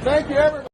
Thank you, everybody.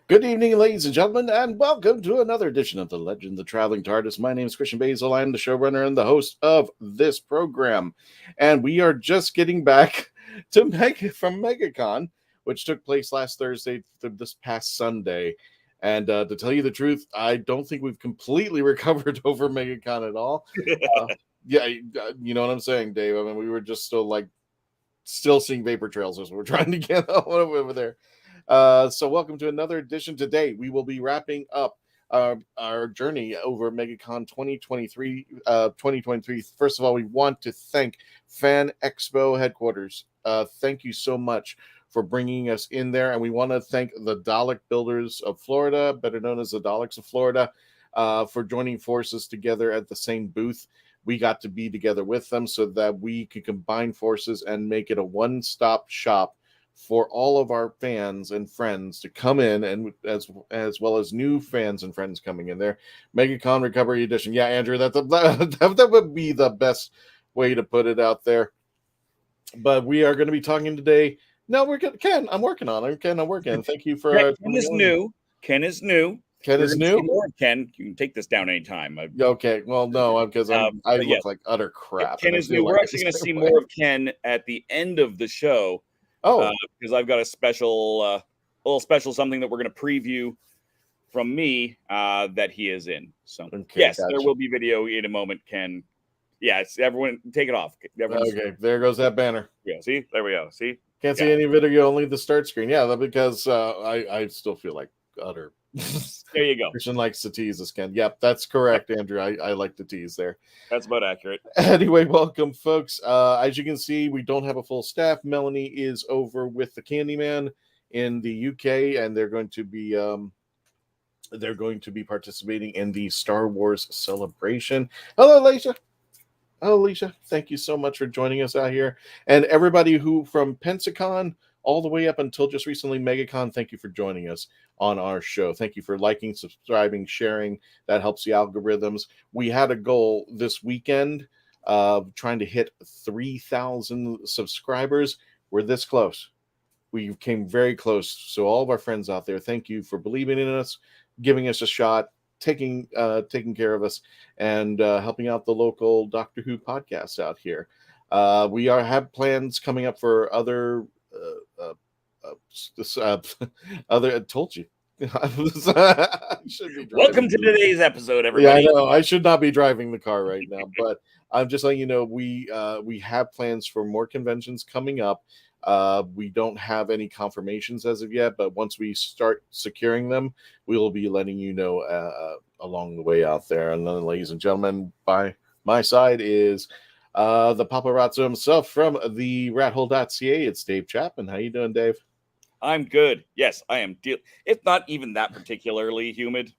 Good evening, ladies and gentlemen, and welcome to another edition of The Legend of the Traveling TARDIS. My name is Christian Basil. I'm the showrunner and the host of this program. And we are just getting back to from MEGACON, which took place last Thursday, this past Sunday. And to tell you the truth, I don't think we've completely recovered over MEGACON at all. Yeah, you know what I'm saying, Dave? I mean, we were just still seeing vapor trails as we're trying to get over there. So welcome to another edition. Today we will be wrapping up our journey over MEGACON 2023. First of all, we want to thank Fan Expo headquarters. Thank you so much for bringing us in there, and we want to thank the Dalek Builders of Florida, better known as the Daleks of Florida, for joining forces together at the same booth. We got to be together with them so that we could combine forces and make it a one-stop shop for all of our fans and friends to come in, and as well as new fans and friends coming in there. MEGACON Recovery Edition. Yeah, Andrew, that would be the best way to put it out there. But we are going to be talking today. No, we're good. Ken, I'm working on it. Ken, I'm working. Thank you for. Ken is new. Ken is new. Ken is new. More of Ken. You can take this down anytime. Okay. Well, no, because I look like utter crap. Ken is new. We're actually going to see more of Ken at the end of the show. Oh, because I've got a little special something that we're going to preview from me that he is in. So okay, yes, gotcha. There will be video in a moment. Ken, yes, everyone take it off. Okay, there goes that banner. Yeah, see, there we go. See, can't see any video, only the start screen. Yeah, because I still feel like utter. There you go. Christian likes to tease us, Ken. Yep, that's correct, Andrew. I like to tease there. That's about accurate. Anyway, welcome, folks. As you can see, we don't have a full staff. Melanie is over with the Candyman in the UK, and they're going to be participating in the Star Wars celebration. Hello, Alicia. Hello, Alicia. Thank you so much for joining us out here, and everybody who from Pensacon all the way up until just recently MEGACON, thank you for joining us on our show. Thank you for liking, subscribing, sharing. That helps the algorithms. We had a goal this weekend of trying to hit 3,000 subscribers. We're this close. We came very close. So all of our friends out there, thank you for believing in us, giving us a shot, taking care of us, and helping out the local Doctor Who podcasts out here. We have plans coming up for other I told you Welcome to today's episode, everybody. Yeah, I know. I should not be driving the car right now, but I'm just letting you know we have plans for more conventions coming up. We don't have any confirmations as of yet, but once we start securing them, we will be letting you know along the way out there. And then, ladies and gentlemen, by my side is the paparazzo himself from the rathole.ca. It's Dave Chapman. How you doing, Dave? I'm good. Yes, I am. It's not even that particularly humid,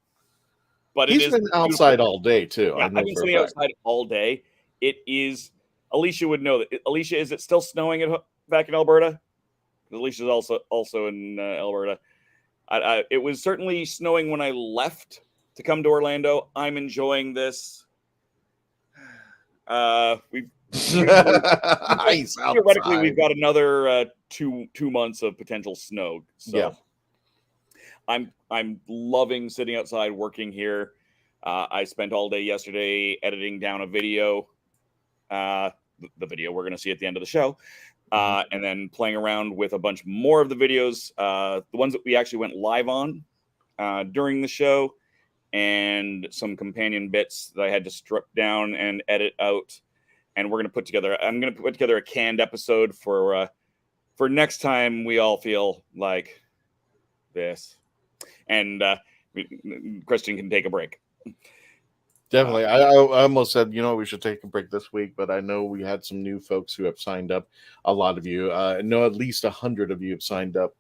but he's been outside beautiful. all day too. Yeah, I've been sitting outside all day. It is. Alicia would know that. Alicia, is it still snowing back in Alberta? Alicia's also in Alberta. It was certainly snowing when I left to come to Orlando. I'm enjoying this. Theoretically, we've got another 2 months of potential snow. So yeah. I'm loving sitting outside working here. I spent all day yesterday editing down a video, the video we're going to see at the end of the show, and then playing around with a bunch more of the videos, the ones that we actually went live on during the show, and some companion bits that I had to strip down and edit out. And I'm going to put together a canned episode for next time we all feel like this. And Christian can take a break. Definitely. I almost said, we should take a break this week, but I know we had some new folks who have signed up. A lot of you, I know at least 100 of you have signed up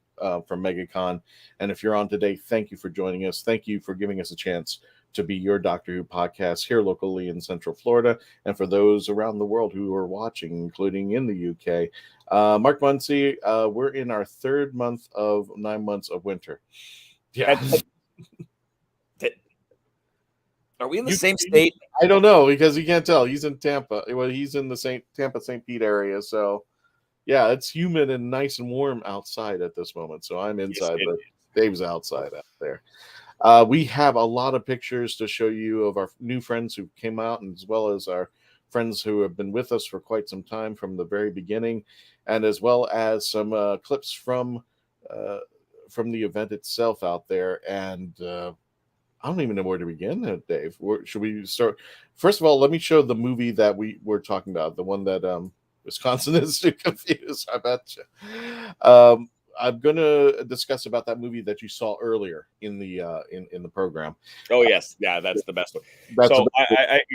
for MEGACON. And if you're on today, thank you for joining us. Thank you for giving us a chance to be your Doctor Who podcast here locally in Central Florida. And for those around the world who are watching, including in the UK, Mark Muncie, we're in our 3rd month of 9 months of winter. Yeah. Are we in the same state? I don't know, because you can't tell. He's in Tampa. Well, he's in the Tampa St. Pete area. So, yeah, it's humid and nice and warm outside at this moment. So I'm inside, but Dave's outside out there. We have a lot of pictures to show you of our new friends who came out, and as well as our friends who have been with us for quite some time from the very beginning, and as well as some clips from the event itself out there. And I don't even know where to begin, Dave. Should we start? First of all, let me show the movie that we were talking about, the one that Wisconsin is too confused. I bet you. I'm going to discuss about that movie that you saw earlier in the program. Oh yes, yeah, that's the best one. So,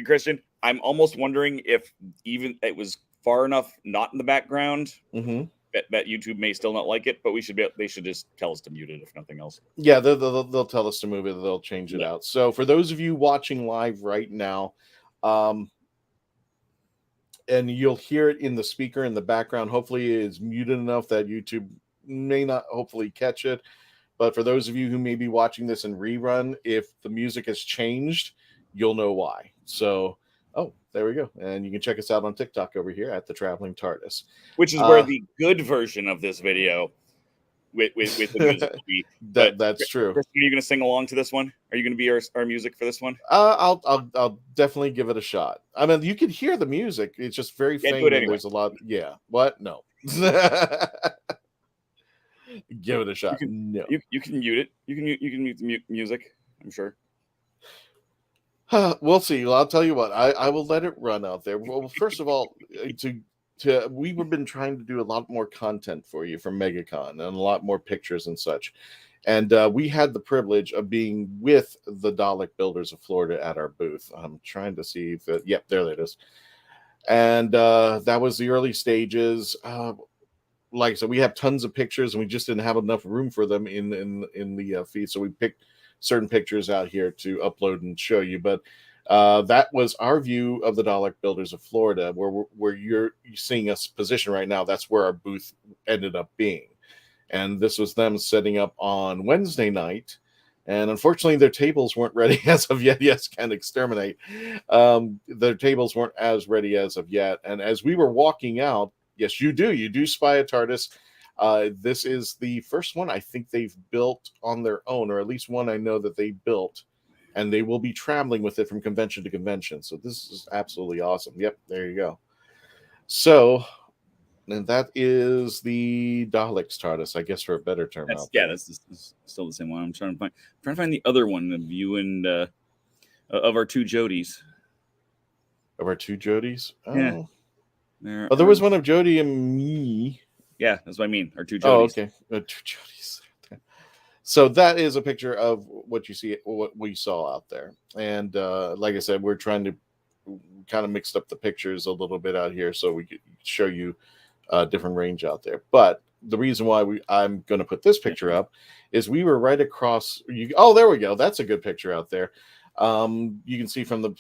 Christian, I'm almost wondering if even it was far enough not in the background that YouTube may still not like it, but they should just tell us to mute it if nothing else. Yeah, they'll tell us to move it. They'll change it out. So for those of you watching live right now, and you'll hear it in the speaker in the background. Hopefully, it is muted enough that YouTube may not hopefully catch it. But for those of you who may be watching this in rerun, if the music has changed, you'll know why. So, there we go. And you can check us out on TikTok over here at the Traveling TARDIS, which is where the good version of this video with the music will be. That's true. Are you going to sing along to this one? Are you going to be our music for this one? I'll definitely give it a shot. I mean, you can hear the music. It's just very faint. Anyway. There's a lot. Yeah. What? No. Give it a shot. You can mute it. You can mute the music. I'm sure. We'll see. Well, I'll tell you what. I will let it run out there. Well, first of all, we've been trying to do a lot more content for you from MEGACON and a lot more pictures and such. And we had the privilege of being with the Dalek Builders of Florida at our booth. I'm trying to see if yep, there it is. And that was the early stages. Like I said, we have tons of pictures, and we just didn't have enough room for them in the feed. So we picked certain pictures out here to upload and show you. But that was our view of the Dalek Builders of Florida, where you're seeing us position right now. That's where our booth ended up being. And this was them setting up on Wednesday night. And unfortunately, their tables weren't ready as of yet. Yes, can exterminate. Their tables weren't as ready as of yet. And as we were walking out, yes, you do spy a TARDIS. This is the first one I think they've built on their own, or at least one I know that they built. And they will be traveling with it from convention to convention. So this is absolutely awesome. Yep, there you go. So And that is the Daleks TARDIS, I guess, for a better term. That's still the same one. I'm trying to find the other one of you and of our two Jodies. Of our two Jodies? Yeah. There was one of Jodie and me. Yeah, that's what I mean. Our two Jodies. Oh, okay. Two Jodies. So that is a picture of what you see, what we saw out there. And like I said, we're trying to kind of mix up the pictures a little bit out here so we could show you a different range out there. But the reason why I'm going to put this picture up is we were right across. There we go. That's a good picture out there. You can see from the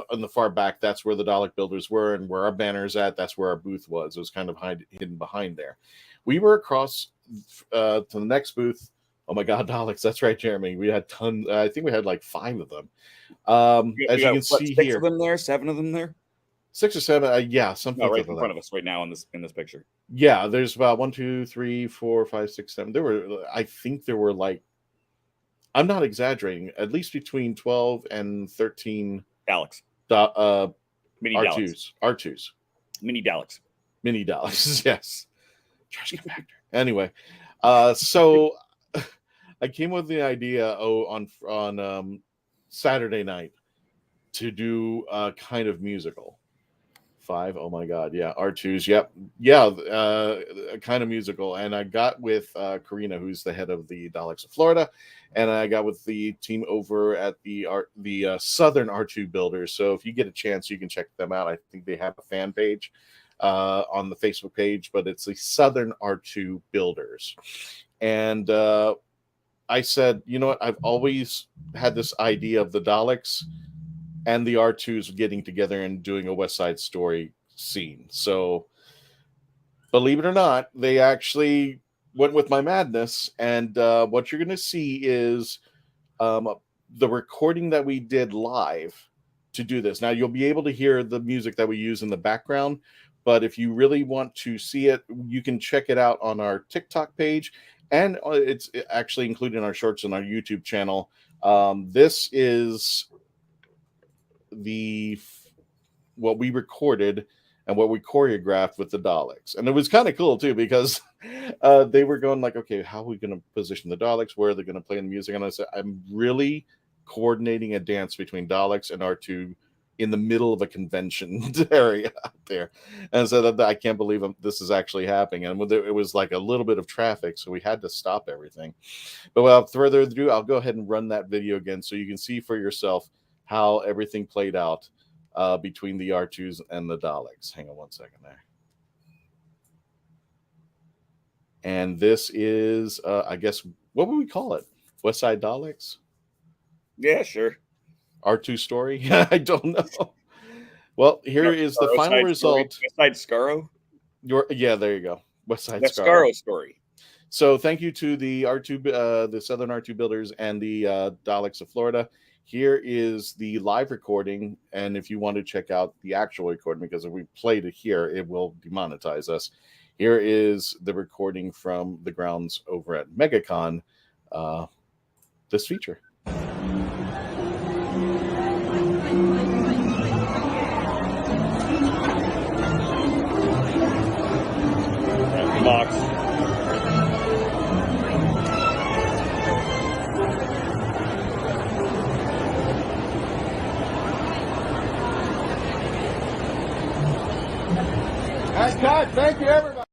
on the far back, that's where the Dalek builders were, and where our banner's at, that's where our booth was. It was kind of hidden behind there. We were across to the next booth. Oh my God, Daleks! That's right, Jeremy. We had tons. I think we had like 5 of them. As you can see here, 6 of them there, 7 of them there. 6 or 7, yeah, something right in front of us right now in this picture. Yeah, there's about 1, 2, 3, 4, 5, 6, 7. There were, I think there were like, I'm not exaggerating, at least between 12 and 13 Daleks. Mini R2s. R2s. Mini Daleks. Mini Daleks, yes. Trash compactor. Anyway, so I came with the idea on Saturday night to do a kind of musical. 5, oh my God, yeah, R2s, yep, yeah, a kind of musical. And I got with Karina, who's the head of the Daleks of Florida, and I got with the team over at the Southern R2 Builders. So if you get a chance, you can check them out. I think they have a fan page on the Facebook page, but it's the Southern R2 Builders. And I said, you know what, I've always had this idea of the Daleks and the R2s getting together and doing a West Side Story scene. So, believe it or not, they actually went with my madness. And what you're going to see is the recording that we did live to do this. Now, you'll be able to hear the music that we use in the background. But if you really want to see it, you can check it out on our TikTok page. And it's actually included in our shorts on our YouTube channel. This is what we recorded and what we choreographed with the Daleks. And it was kind of cool too, because they were going like, okay, how are we going to position the Daleks? Where are they going to play the music? And I said, I'm really coordinating a dance between Daleks and R2 in the middle of a convention area out there. And so that I can't believe this is actually happening. And it was like a little bit of traffic, so we had to stop everything. But without further ado, I'll go ahead and run that video again so you can see for yourself how everything played out between the R2s and the Daleks. Hang on one second there. And this is, I guess, what would we call it? West Side Daleks? Yeah, sure. R2 story? I don't know. Well, here is the final result. West Side Scarrow? Yeah, there you go. West Side Scarrow story. So thank you to the R2, the Southern R2 Builders and the Daleks of Florida. Here is the live recording, and if you want to check out the actual recording, because if we played it here, it will demonetize us. Here is the recording from the grounds over at MEGACON, this feature. Box. God, thank you, everybody.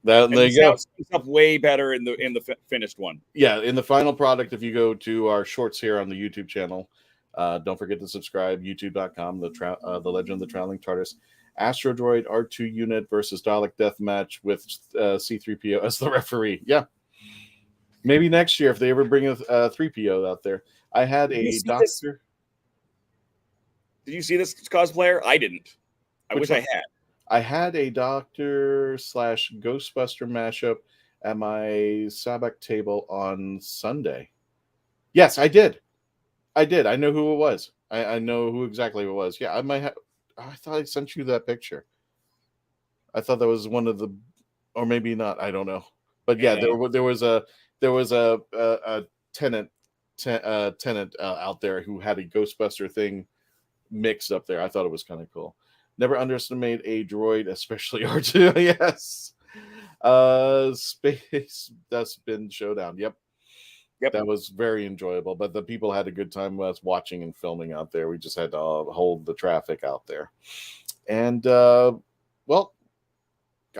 There you go. It's up way better in the finished one. Yeah, in the final product. If you go to our shorts here on the YouTube channel, don't forget to subscribe. YouTube.com. The Legend of the Traveling TARDIS, Astrodroid R2 unit versus Dalek Deathmatch with C3PO as the referee. Yeah, maybe next year if they ever bring a 3PO out there. I had a doctor. Did you see this cosplayer? I didn't. I wish I had. I had a Doctor / Ghostbuster mashup at my Sabak table on Sunday. Yes, I did. I know who it was. I know who exactly it was. Yeah, I might have. I thought I sent you that picture. I thought that was one of the, or maybe not. I don't know. But yeah, there was a tenant out there who had a Ghostbuster thing mixed up there. I thought it was kind of cool. Never underestimate a droid, especially R2. Yes. Space Dustbin Showdown. Yep. That was very enjoyable, but the people had a good time with us watching and filming out there. We just had to hold the traffic out there. And, well,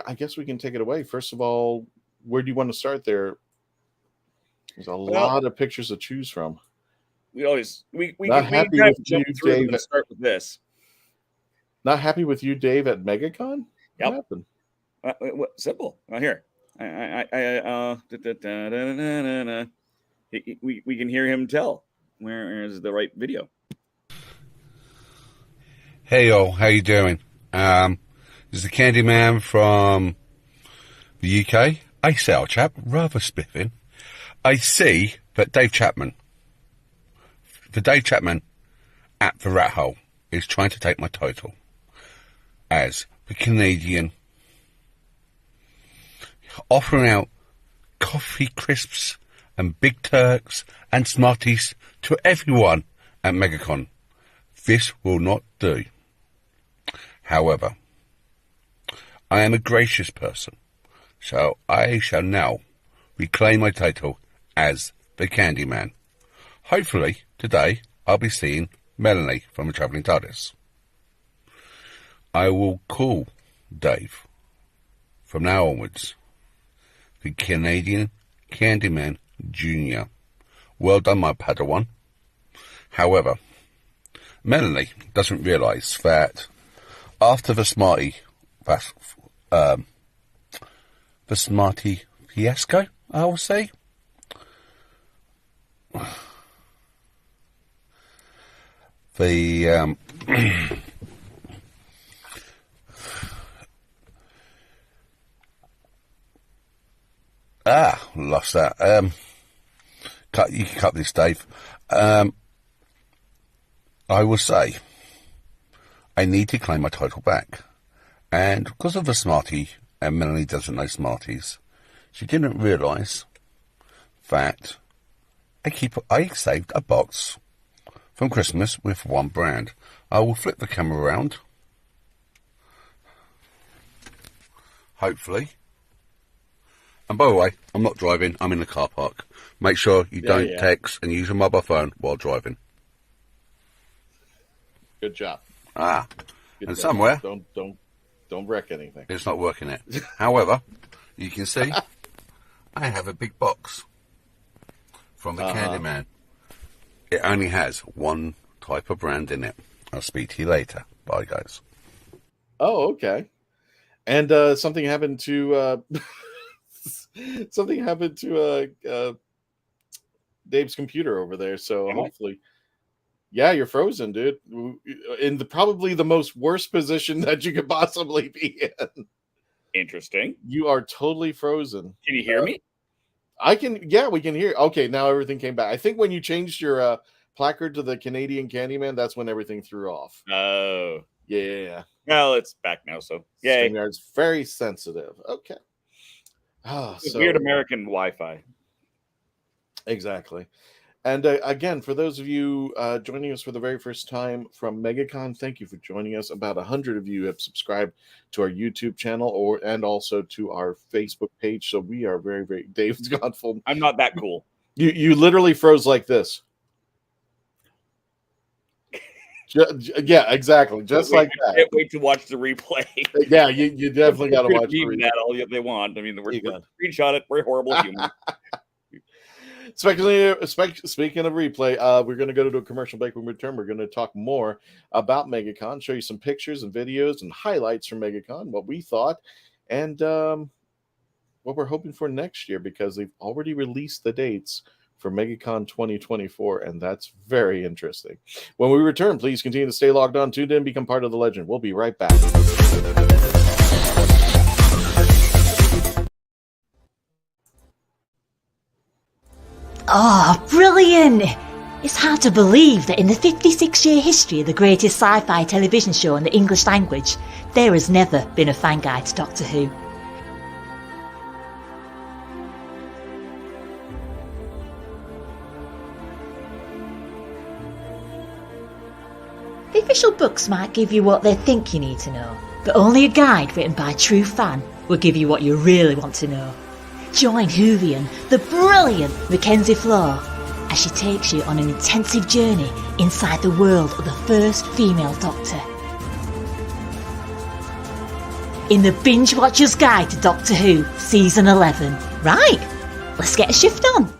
I guess we can take it away. First of all, where do you want to start there? There's a lot of pictures to choose from. We not happy with you, Dave. And start with this. Not happy with you, Dave, at MegaCon? Yep. What happened? Simple. Here. We can hear him tell. Where is the right video? Hey all, how you doing? This is the Candyman from the UK. I say, old chap, rather spiffing. I see that Dave Chapman at the Rat Hole is trying to take my title as the Canadian, offering out coffee crisps and Big Turks and Smarties to everyone at MegaCon. This will not do. However, I am a gracious person, so I shall now reclaim my title as the Candyman. Hopefully, today I'll be seeing Melanie from the Travelling TARDIS. I will call Dave, from now onwards, the Canadian Candyman Jr. Well done, my Padawan. However, Melanie doesn't realise that after the Smarty fiasco, I will say, the lost that. You can cut this, Dave. I will say I need to claim my title back, and because of the Smartie, and Melanie doesn't know Smarties, she didn't realise that I saved a box from Christmas with one brand. I will flip the camera around, hopefully. And by the way, I'm not driving, I'm in the car park. Make sure you don't text and use your mobile phone while driving. Good job. Good and job. Somewhere don't wreck anything. It's not working it. However, you can see I have a big box from the Candyman. It only has one type of brand in it. I'll speak to you later. Bye, guys. Oh, okay. And something happened to Dave's computer over there. So hopefully, you're frozen, dude. In probably the most worst position that you could possibly be in. Interesting. You are totally frozen. Can you hear me? I can. Yeah, we can hear. Okay, now everything came back. I think when you changed your placard to the Canadian Candyman, that's when everything threw off. Oh, yeah. Well, it's back now, so yay. It's very sensitive. Okay. So weird American Wi-Fi. Exactly. And again, for those of you joining us for the very first time from MegaCon, thank you for joining us. About 100 of you have subscribed to our YouTube channel and also to our Facebook page. So we are very, very... Dave's gone full... I'm not that cool. You literally froze like this. Yeah, exactly. Just like that. I can't wait to watch the replay. Yeah, you definitely got to watch the replay. That all they want. I mean, we're screenshot it. We're horrible humans. Speaking of replay, we're going to go to a commercial break. When we return, we're going to talk more about MegaCon, show you some pictures and videos and highlights from MegaCon, what we thought, and what we're hoping for next year, because they've already released the dates for MegaCon 2024, and that's very interesting. When we return, please continue to stay logged on, tuned in, become part of the legend. We'll be right back. Oh, brilliant! It's hard to believe that in the 56-year history of the greatest sci-fi television show in the English language, there has never been a fan guide to Doctor Who. The official books might give you what they think you need to know, but only a guide written by a true fan will give you what you really want to know. Join Hoovian, the brilliant Mackenzie Floor, as she takes you on an intensive journey inside the world of the first female Doctor. In the Binge Watcher's Guide to Doctor Who, Season 11. Right, let's get a shift on.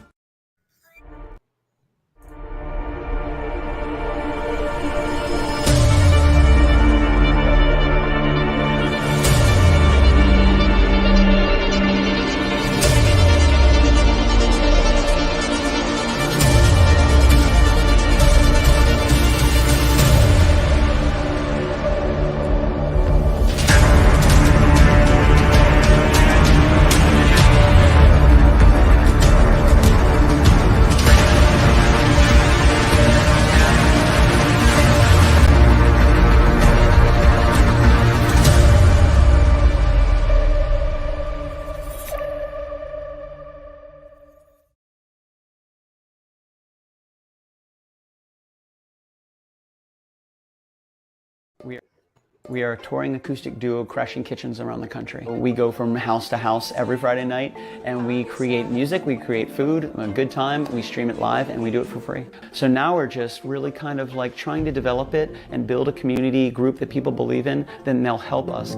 We are a touring acoustic duo crashing kitchens around the country. We go from house to house every Friday night and we create music, we create food, a good time, we stream it live and we do it for free. So now we're just really kind of like trying to develop it and build a community group that people believe in, then they'll help us.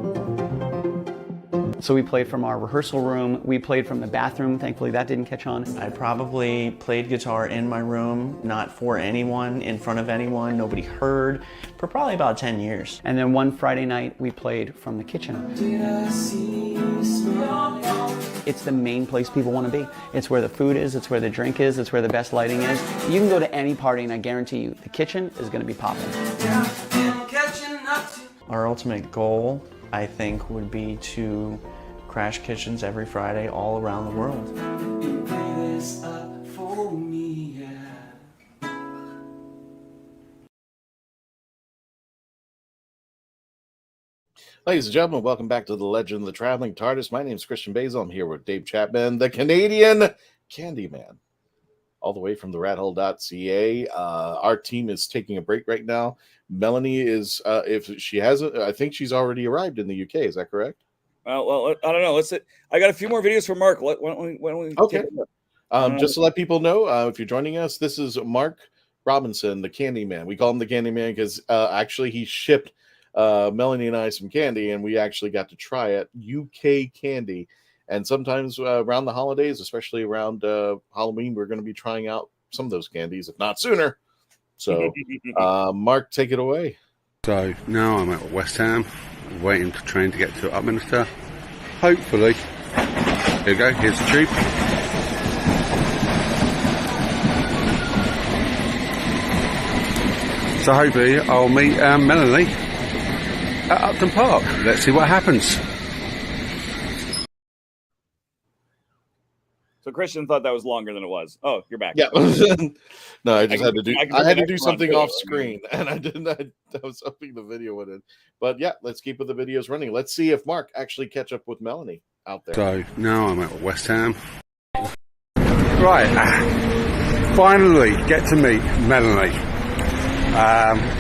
So we played from our rehearsal room, we played from the bathroom, thankfully that didn't catch on. I probably played guitar in my room, not for anyone, in front of anyone, nobody heard, for probably about 10 years. And then one Friday night we played from the kitchen. It's the main place people want to be. It's where the food is, it's where the drink is, it's where the best lighting is. You can go to any party and I guarantee you the kitchen is going to be popping. Our ultimate goal, I think, would be to crash kitchens every Friday all around the world. Ladies and gentlemen, welcome back to the Legend of the Traveling TARDIS. My name is Christian Basil. I'm here with Dave Chapman, the Canadian Candyman, all the way from the rathole.ca. Our team is taking a break right now. Melanie is, if she hasn't, I think she's already arrived in the UK. Is that correct? Well, I don't know. Let's. I got a few more videos from Mark. Why don't we okay. Just to let people know, if you're joining us, this is Mark Robinson, the Candyman. We call him the Candyman because actually he shipped Melanie and I some candy, and we actually got to try it. UK candy. And sometimes around the holidays, especially around Halloween, we're going to be trying out some of those candies, if not sooner. So, Mark, take it away. So now I'm at West Ham, waiting for train to get to Upminster. Hopefully, here we go, here's the tube. So hopefully I'll meet Melanie at Upton Park. Let's see what happens. So Christian thought that was longer than it was. Oh, you're back. Yeah. No, I just had to do. I had to do something off screen, and I didn't. I was hoping the video would end. But yeah, let's keep with the videos running. Let's see if Mark actually catch up with Melanie out there. So now I'm at West Ham. Right, finally get to meet Melanie.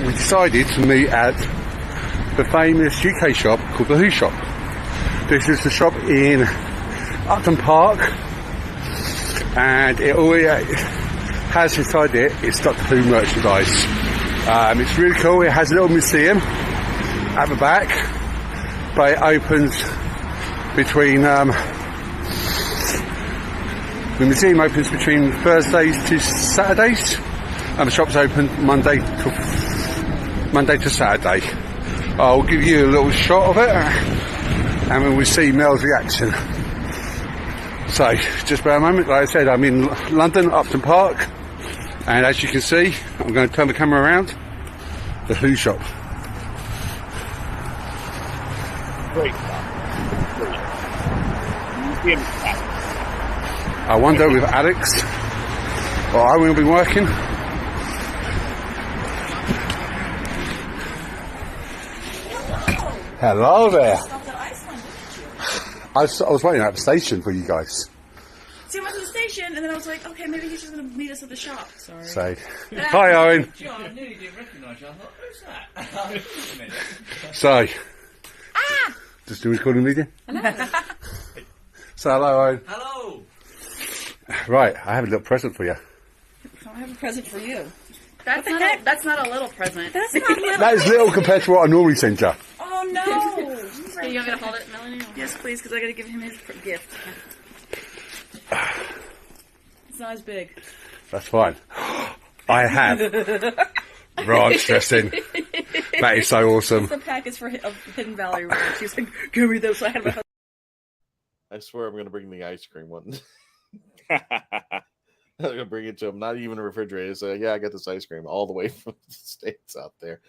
We decided to meet at the famous UK shop called the Who Shop. This is the shop in Upton Park. And it always has inside it, it's Doctor Who merchandise. It's really cool. It has a little museum at the back, but it opens between the museum opens between Thursdays to Saturdays, and the shop's open Monday to Saturday. I'll give you a little shot of it, and then we'll see Mel's reaction. So, just for a moment, like I said, I'm in London, Upton Park, and as you can see, I'm going to turn the camera around, the Who Shop. Great. I wonder with Alex, or I will be working. Hello there. I was waiting at the station for you guys. See, I went to the station, and then I was like, okay, maybe he's just going to meet us at the shop. Sorry. Say, hi, Owen. I nearly didn't recognise Nigel. I thought, who's that? So, just do recording meeting? Hello. So, hello, Owen. Hello. Right, I have a little present for you. I have a present for you. That's not a little present. That's not little. That is little compared to what I normally send you. Oh no! Hey, you want me to hold it, Melanie? Yes, please, because I got to give him his gift. It's not as big. That's fine. I have. Right, stressing. That is so awesome. The pack is for Hidden Valley. She's like, give me those. So I had my. I swear I'm going to bring the ice cream one. I'm going to bring it to him. Not even a refrigerator. So, yeah, I got this ice cream all the way from the States out there.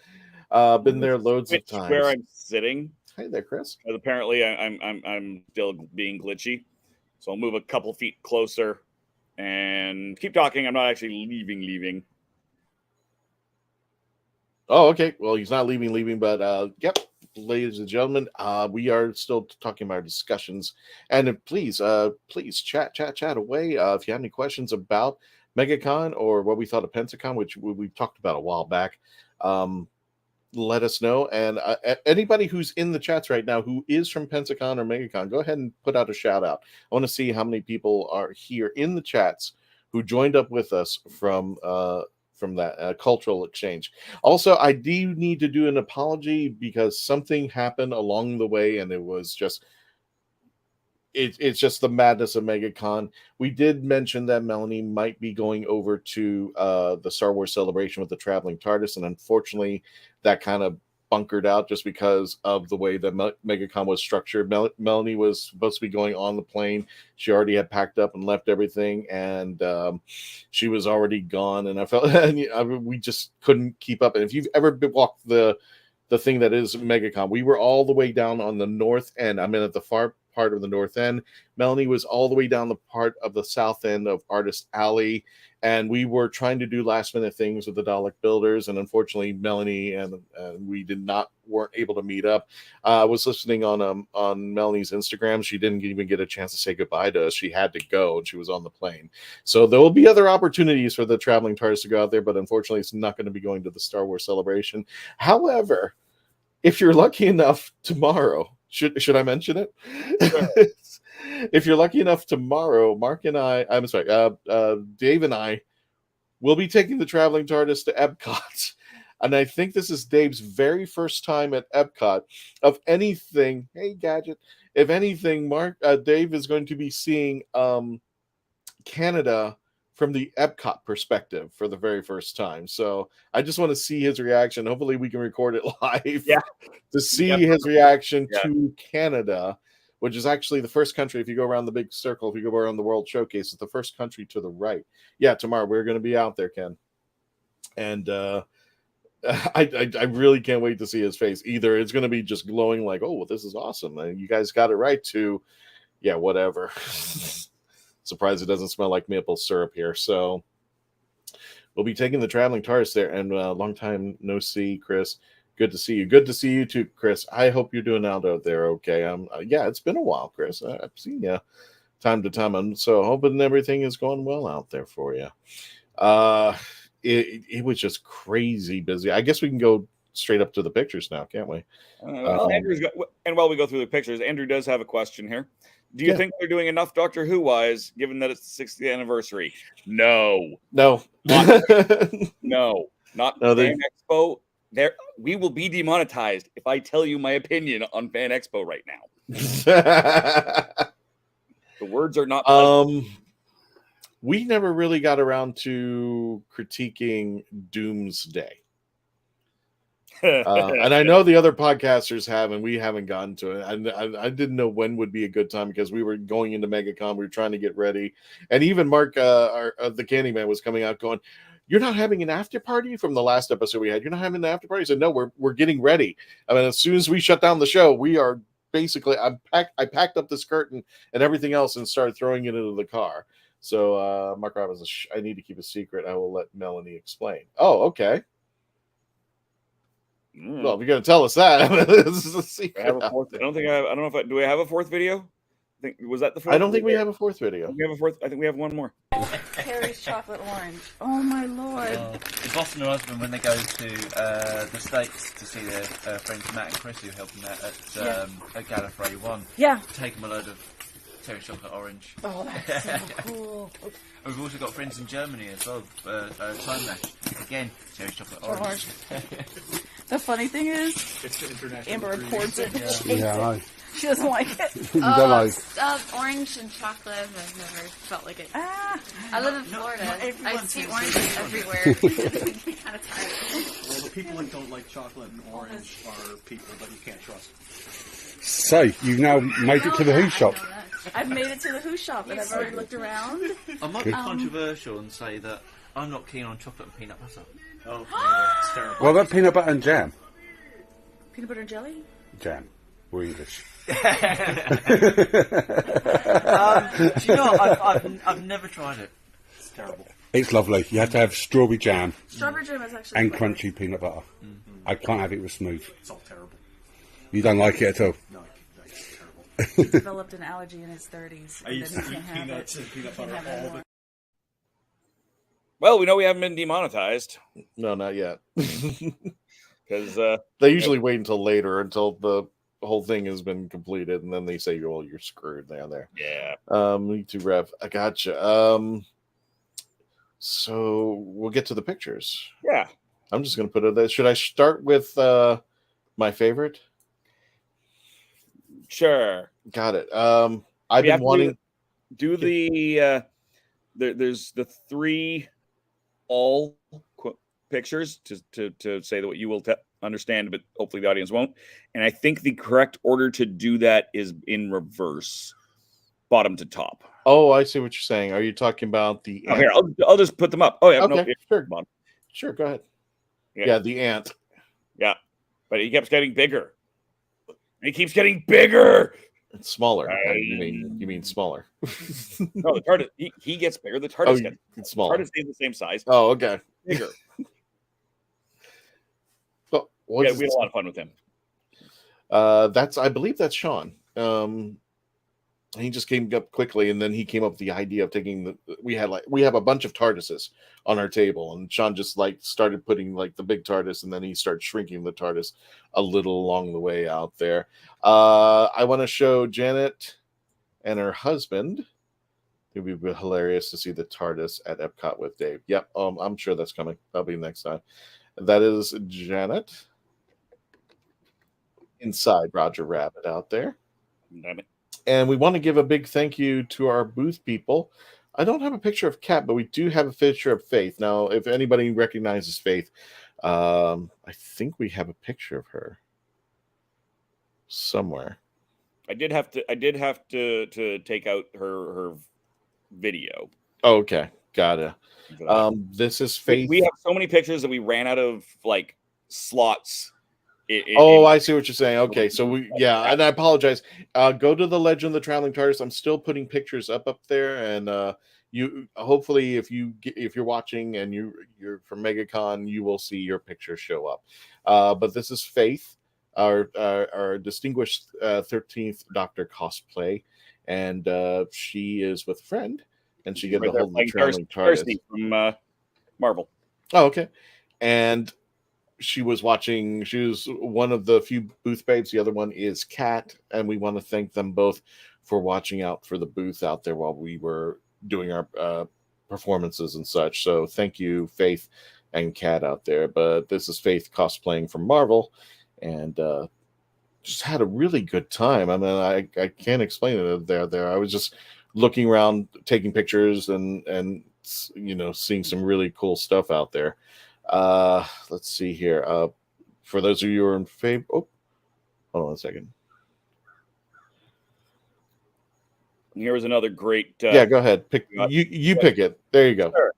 Been there loads of times. Where I'm sitting. Hey there, Chris. Because apparently I'm still being glitchy. So I'll move a couple feet closer and keep talking. I'm not actually leaving. Oh, okay. Well, he's not leaving, but yep, ladies and gentlemen, we are still talking about our discussions, and please chat away. If you have any questions about MegaCon or what we thought of Pensacon, which we talked about a while back, let us know. And anybody who's in the chats right now who is from Pensacon or MegaCon, go ahead and put out a shout out. I want to see how many people are here in the chats who joined up with us from that cultural exchange. Also, I do need to do an apology because something happened along the way, and it was just it's just the madness of MegaCon. We did mention that Melanie might be going over to the Star Wars celebration with the traveling TARDIS, and unfortunately, that kind of bunkered out just because of the way that MegaCon was structured. Melanie was supposed to be going on the plane. She already had packed up and left everything, and she was already gone. And I felt we just couldn't keep up. And if you've ever walked the thing that is MegaCon, we were all the way down on the north end. I'm in at the far part of the north end. Melanie was all the way down the part of the south end of Artist Alley, and we were trying to do last minute things with the Dalek builders, and unfortunately Melanie and we weren't able to meet up. I was listening on Melanie's Instagram. She didn't even get a chance to say goodbye to us. She had to go, and she was on the plane. So there will be other opportunities for the traveling TARDIS to go out there, but unfortunately it's not going to be going to the Star Wars celebration. However, if you're lucky enough tomorrow, should I mention it? Sure. If you're lucky enough tomorrow, Dave and I will be taking the traveling TARDIS to Epcot. And I think this is Dave's very first time at Epcot of anything. Hey, Gadget. If anything, Dave is going to be seeing Canada from the Epcot perspective for the very first time. So I just want to see his reaction. Hopefully we can record it live to see his reaction to Canada, which is actually the first country. If you go around the big circle, if you go around the World Showcase, it's the first country to the right. Yeah, tomorrow we're going to be out there, Ken. And I really can't wait to see his face. Either it's going to be just glowing like, oh, well, this is awesome, and you guys got it right, to, yeah, whatever. Surprised it doesn't smell like maple syrup here. So we'll be taking the traveling TARDIS there. And long time no see, Chris. Good to see you. Good to see you too, Chris. I hope you're doing out there okay. Yeah, it's been a while, Chris. I've seen you time to time. I'm so hoping everything is going well out there for you. It was just crazy busy. I guess we can go straight up to the pictures now, can't we? And while we go through the pictures, Andrew does have a question here. Do you think they're doing enough Doctor Who-wise, given that it's the 60th anniversary? No. No. Not Fan Expo. We will be demonetized if I tell you my opinion on Fan Expo right now. The words are not pleasant. We never really got around to critiquing Doomsday. And I know the other podcasters have, and we haven't gotten to it. I didn't know when would be a good time because we were going into MegaCon. We were trying to get ready. And even Mark, the Candyman, was coming out going, "You're not having an after party from the last episode we had. You're not having an after party?" I said, "No, we're getting ready." I mean, as soon as we shut down the show, we are basically, I packed up this curtain and everything else and started throwing it into the car. So Mark Robbins, I need to keep a secret. I will let Melanie explain. Oh, okay. Well, if you're going to tell us that, this is a secret. I don't know if do we have a fourth video? Was that the fourth? I don't think we have a fourth video. We have a fourth. I think we have one more. Harry's chocolate orange. Oh my lord. The boss and her husband, when they go to the States to see their friends Matt and Chris, who help them out at Gallifrey 1, take them a load of cherry chocolate orange. Oh, that's so cool. And we've also got friends in Germany as well, Time Lash. Again, cherry chocolate orange. The funny thing is, Amber reports it. Yeah, I know. She doesn't like it. You don't like. Orange and chocolate, I've never felt like it. Ah, I live in Florida. I see oranges everywhere. Kind of tired. Well, the people that don't like chocolate and orange are people that you can't trust. So, you've now made it to the Who shop. I've made it to the Who shop, and I've already looked around. I might be controversial and say that I'm not keen on chocolate and peanut butter. Oh, it's terrible. What about peanut butter and jam? Peanut butter and jelly? Jam. We're English. Do you know, I've never tried it. It's terrible. It's lovely. You have to have strawberry jam Strawberry jam is actually and flavor. crunchy peanut butter. I can't have it with smooth. It's all terrible. You don't like it at all? No, it's terrible. He developed an allergy in his 30s. I used to eat peanuts and peanut butter all the Well, we know we haven't been demonetized No, not yet. because They usually wait until later, until the whole thing has been completed, and then they say, "Well, you're screwed now." There. yeah. Me too, Rev. I gotcha. So we'll get to the pictures. Yeah. I'm just gonna put it there. Should I start with my favorite? Sure. Got it. I've been wanting. Do the there's the three all pictures to say that what you will understand, but hopefully the audience won't. And I think the correct order to do that is in reverse, bottom to top. Oh, I see what you're saying. Are you talking about the? Oh, here, I'll just put them up. Oh yeah, Okay, no, sure. bottom. Sure, go ahead. Yeah. Yeah, the ant. Yeah, but he keeps getting bigger. He keeps getting bigger. It's smaller. You mean smaller? No, the TARDIS. He gets bigger. The TARDIS gets it's smaller. TARDIS stays the same size. Oh, okay. Bigger. Well, We had a lot of fun with him. I believe that's Sean. He just came up quickly, and then he came up with the idea of taking we have a bunch of TARDISes on our table, and Sean just started putting the big TARDIS, and then he started shrinking the TARDIS a little along the way out there. I want to show Janet and her husband. It would be hilarious to see the TARDIS at Epcot with Dave. Yep, I'm sure that's coming. That'll be next time. That is Janet inside Roger Rabbit out there. Damn it. And we want to give a big thank you to our booth people. I don't have a picture of Kat, but we do have a picture of Faith. Now, if anybody recognizes Faith, I think we have a picture of her somewhere. I did have to take out her video. Oh, okay, got it. This is Faith. We have so many pictures that we ran out of slots. I see what you're saying. Okay, so and I apologize. Go to the Legend of the Traveling TARDIS. I'm still putting pictures up there, and you hopefully if you're watching and you're from MegaCon, you will see your picture show up. But this is Faith, our distinguished 13th Doctor cosplay, and she is with a friend, and she gets the whole Traveling TARDIS from Marvel. Oh, okay, and. She was one of the few booth babes. The other one is Kat, and we want to thank them both for watching out for the booth out there while we were doing our performances and such. So thank you, Faith and Kat out there. But this is Faith cosplaying from Marvel, and just had a really good time. I mean, I can't explain it there. I was just looking around, taking pictures, and seeing some really cool stuff out there. Let's see here. For those of you who are in favor, hold on a second. Here was another great. Yeah, go ahead. Pick you pick it. There you go. Sure.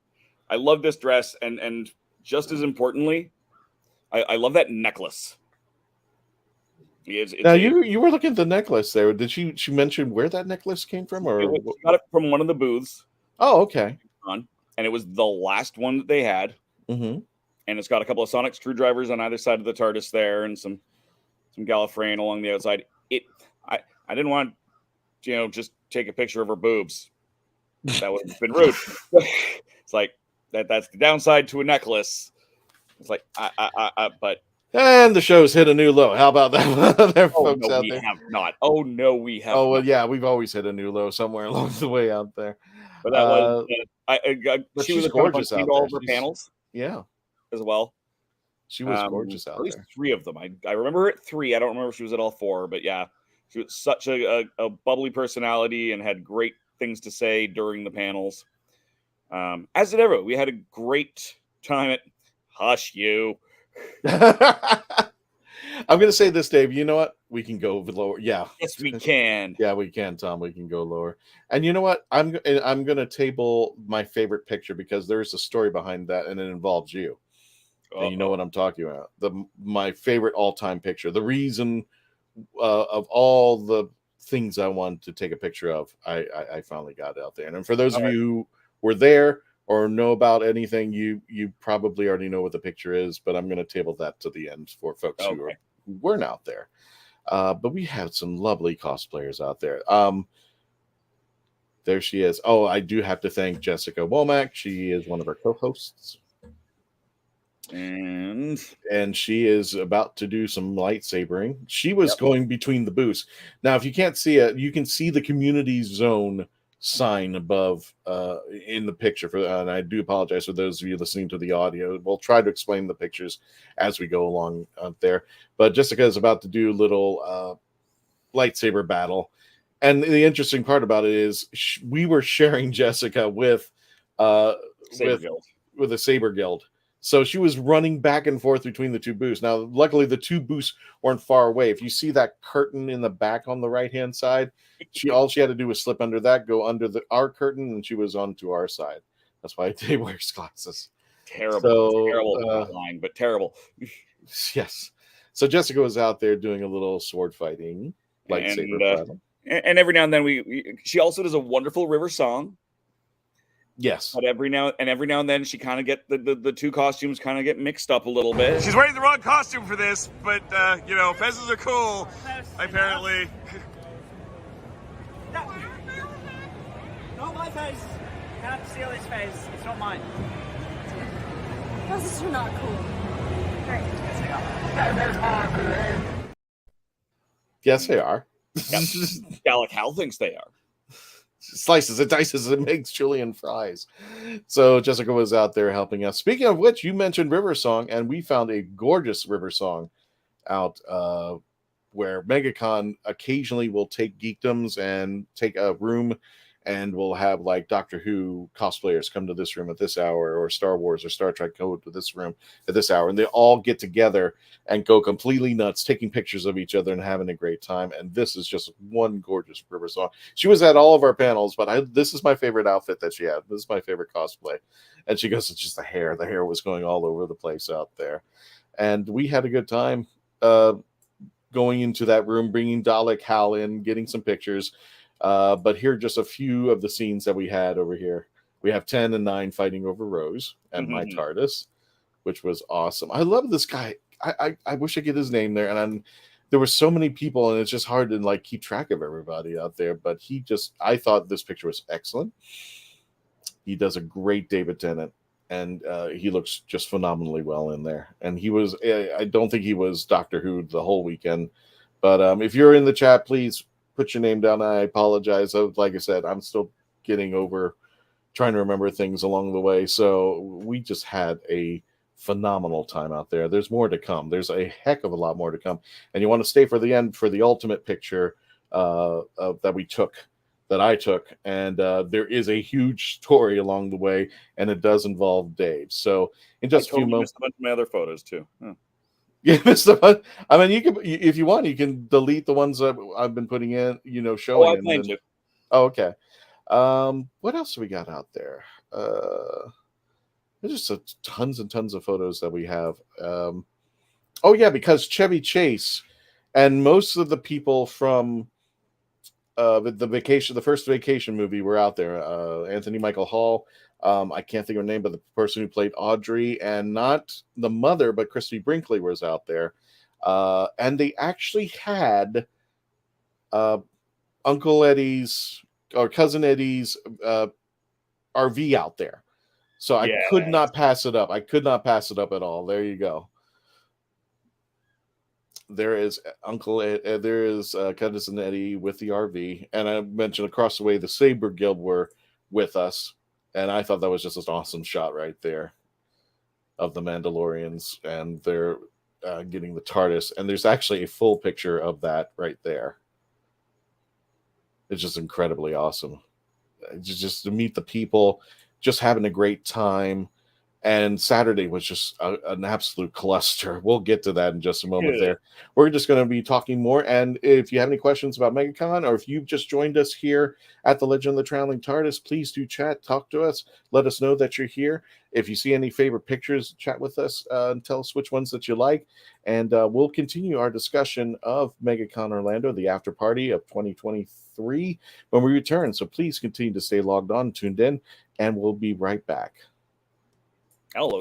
I love this dress, and just as importantly, I love that necklace. Now you were looking at the necklace there. Did she mention where that necklace came from, or she got it from one of the booths? Oh, okay. And it was the last one that they had. Mm-hmm. And it's got a couple of sonic screwdrivers on either side of the TARDIS there, and some Gallifreyan along the outside. I didn't want just take a picture of her boobs. That would have been rude. It's like that's the downside to a necklace. It's like but. And the show's hit a new low. How about that? There, folks no, out we there. have not. Oh no, we have. Oh well, not. yeah, we've always hit a new low somewhere along the way out there. But that was. But she she's was gorgeous out all there. of her panels. Yeah, as well. She was gorgeous out at least there. 3 of them. I remember her at 3. I don't remember if she was at all 4, but yeah, she was such a bubbly personality and had great things to say during the panels. As did everyone. We had a great time at Hush You. I'm going to say this, Dave. You know what? We can go lower. Yeah. Yes, we can. Yeah, we can, Tom. We can go lower. And you know what? I'm going to table my favorite picture because there's a story behind that, and it involves you. And you know what I'm talking about. My favorite all-time picture. The reason of all the things I wanted to take a picture of, I finally got it out there. And for those of you who were there or know about anything, you probably already know what the picture is, but I'm going to table that to the end for folks who weren't out there. But we had some lovely cosplayers out there. There she is. Oh, I do have to thank Jessica Womack. She is one of our co-hosts. And she is about to do some lightsabering. She was going between the booths. Now, if you can't see it, you can see the community zone sign above in the picture. And I do apologize for those of you listening to the audio. We'll try to explain the pictures as we go along out there. But Jessica is about to do a little lightsaber battle. And the interesting part about it is we were sharing Jessica with a Saber Guild. So she was running back and forth between the 2 booths. Now, luckily, the 2 booths weren't far away. If you see that curtain in the back on the right-hand side, all she had to do was slip under that, go under our curtain, and she was onto our side. That's why Dave wears glasses. Terrible line, but terrible. Yes. So Jessica was out there doing a little sword fighting, lightsaber battle. And every now and then she also does a wonderful river song. Yes. But every now and then she kind of get the 2 costumes kind of get mixed up a little bit. She's wearing the wrong costume for this, but fezzes are cool, apparently. Not my face. You can't steal his face. It's not mine. Fezzes are not cool. Great. Yes, they are. Dalek Hal thinks they are. Slices and dices and makes Chilean fries. So Jessica was out there helping us. Speaking of which, you mentioned River Song, and we found a gorgeous River Song out where MegaCon occasionally will take geekdoms and take a room, and we'll have like Doctor Who cosplayers come to this room at this hour, or Star Wars or Star Trek go to this room at this hour, and they all get together and go completely nuts, taking pictures of each other and having a great time. And this is just one gorgeous River Song. She was at all of our panels, but this is my favorite outfit that she had. This is my favorite cosplay. And she goes, it's just the hair. The hair was going all over the place out there. And we had a good time going into that room, bringing Dalek Hal in, getting some pictures. But here are just a few of the scenes that we had over here. We have 10 and 9 fighting over Rose and my TARDIS, which was awesome. I love this guy. I wish I could get his name there. And there were so many people, and it's just hard to like keep track of everybody out there. But I thought this picture was excellent. He does a great David Tennant, and he looks just phenomenally well in there. And I don't think he was Doctor Who the whole weekend. But if you're in the chat, please put your name down. I apologize. Like I said, I'm still getting over trying to remember things along the way. So we just had a phenomenal time out there. There's more to come. There's a heck of a lot more to come. And you want to stay for the end for the ultimate picture that I took. And there is a huge story along the way, and it does involve Dave. So in just a few moments, a bunch of my other photos too. Huh. Yeah, Mr. Hunt. I mean, you can, if you want, you can delete the ones that I've been putting in, showing. Oh, I plan to. Oh, okay. What else do we got out there? There's just tons and tons of photos that we have. Oh yeah, because Chevy Chase and most of the people from the first vacation movie were out there. Anthony Michael Hall. I can't think of her name, but the person who played Audrey, and not the mother, but Christy Brinkley was out there. And they actually had Uncle Eddie's or Cousin Eddie's RV out there. So I could not pass it up. I could not pass it up at all. There you go. There is there is Cousin Eddie with the RV. And I mentioned across the way, the Saber Guild were with us. And I thought that was just an awesome shot right there of the Mandalorians. And they're getting the TARDIS. And there's actually a full picture of that right there. It's just incredibly awesome. Just to meet the people, just having a great time. And Saturday was just an absolute cluster. We'll get to that in just a moment there. We're just going to be talking more. And if you have any questions about MegaCon, or if you've just joined us here at the Legend of the Traveling TARDIS, please do chat, talk to us, let us know that you're here. If you see any favorite pictures, chat with us and tell us which ones that you like. And we'll continue our discussion of MegaCon Orlando, the after party of 2023, when we return. So please continue to stay logged on, tuned in, and we'll be right back. Hello.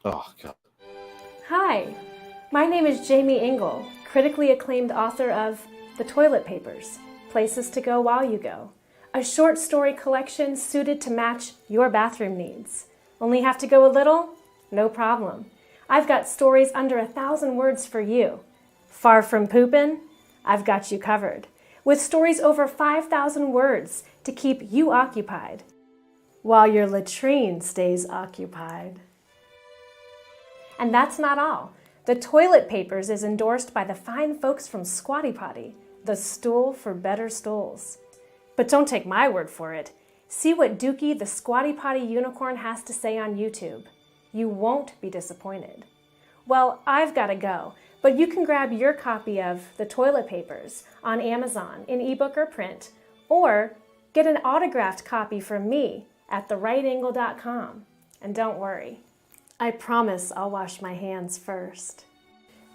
Oh, God. Hi, my name is Jamie Engel, critically acclaimed author of The Toilet Papers, Places to Go While You Go, a short story collection suited to match your bathroom needs. Only have to go a little? No problem. I've got stories under 1,000 words for you. Far from poopin'? I've got you covered, with stories over 5,000 words to keep you occupied, while your latrine stays occupied. And that's not all. The Toilet Papers is endorsed by the fine folks from Squatty Potty, the stool for better stools. But don't take my word for it. See what Dookie the Squatty Potty unicorn has to say on YouTube. You won't be disappointed. Well, I've got to go. But you can grab your copy of The Toilet Papers on Amazon in ebook or print, or get an autographed copy from me at therightangle.com. And don't worry, I promise I'll wash my hands first.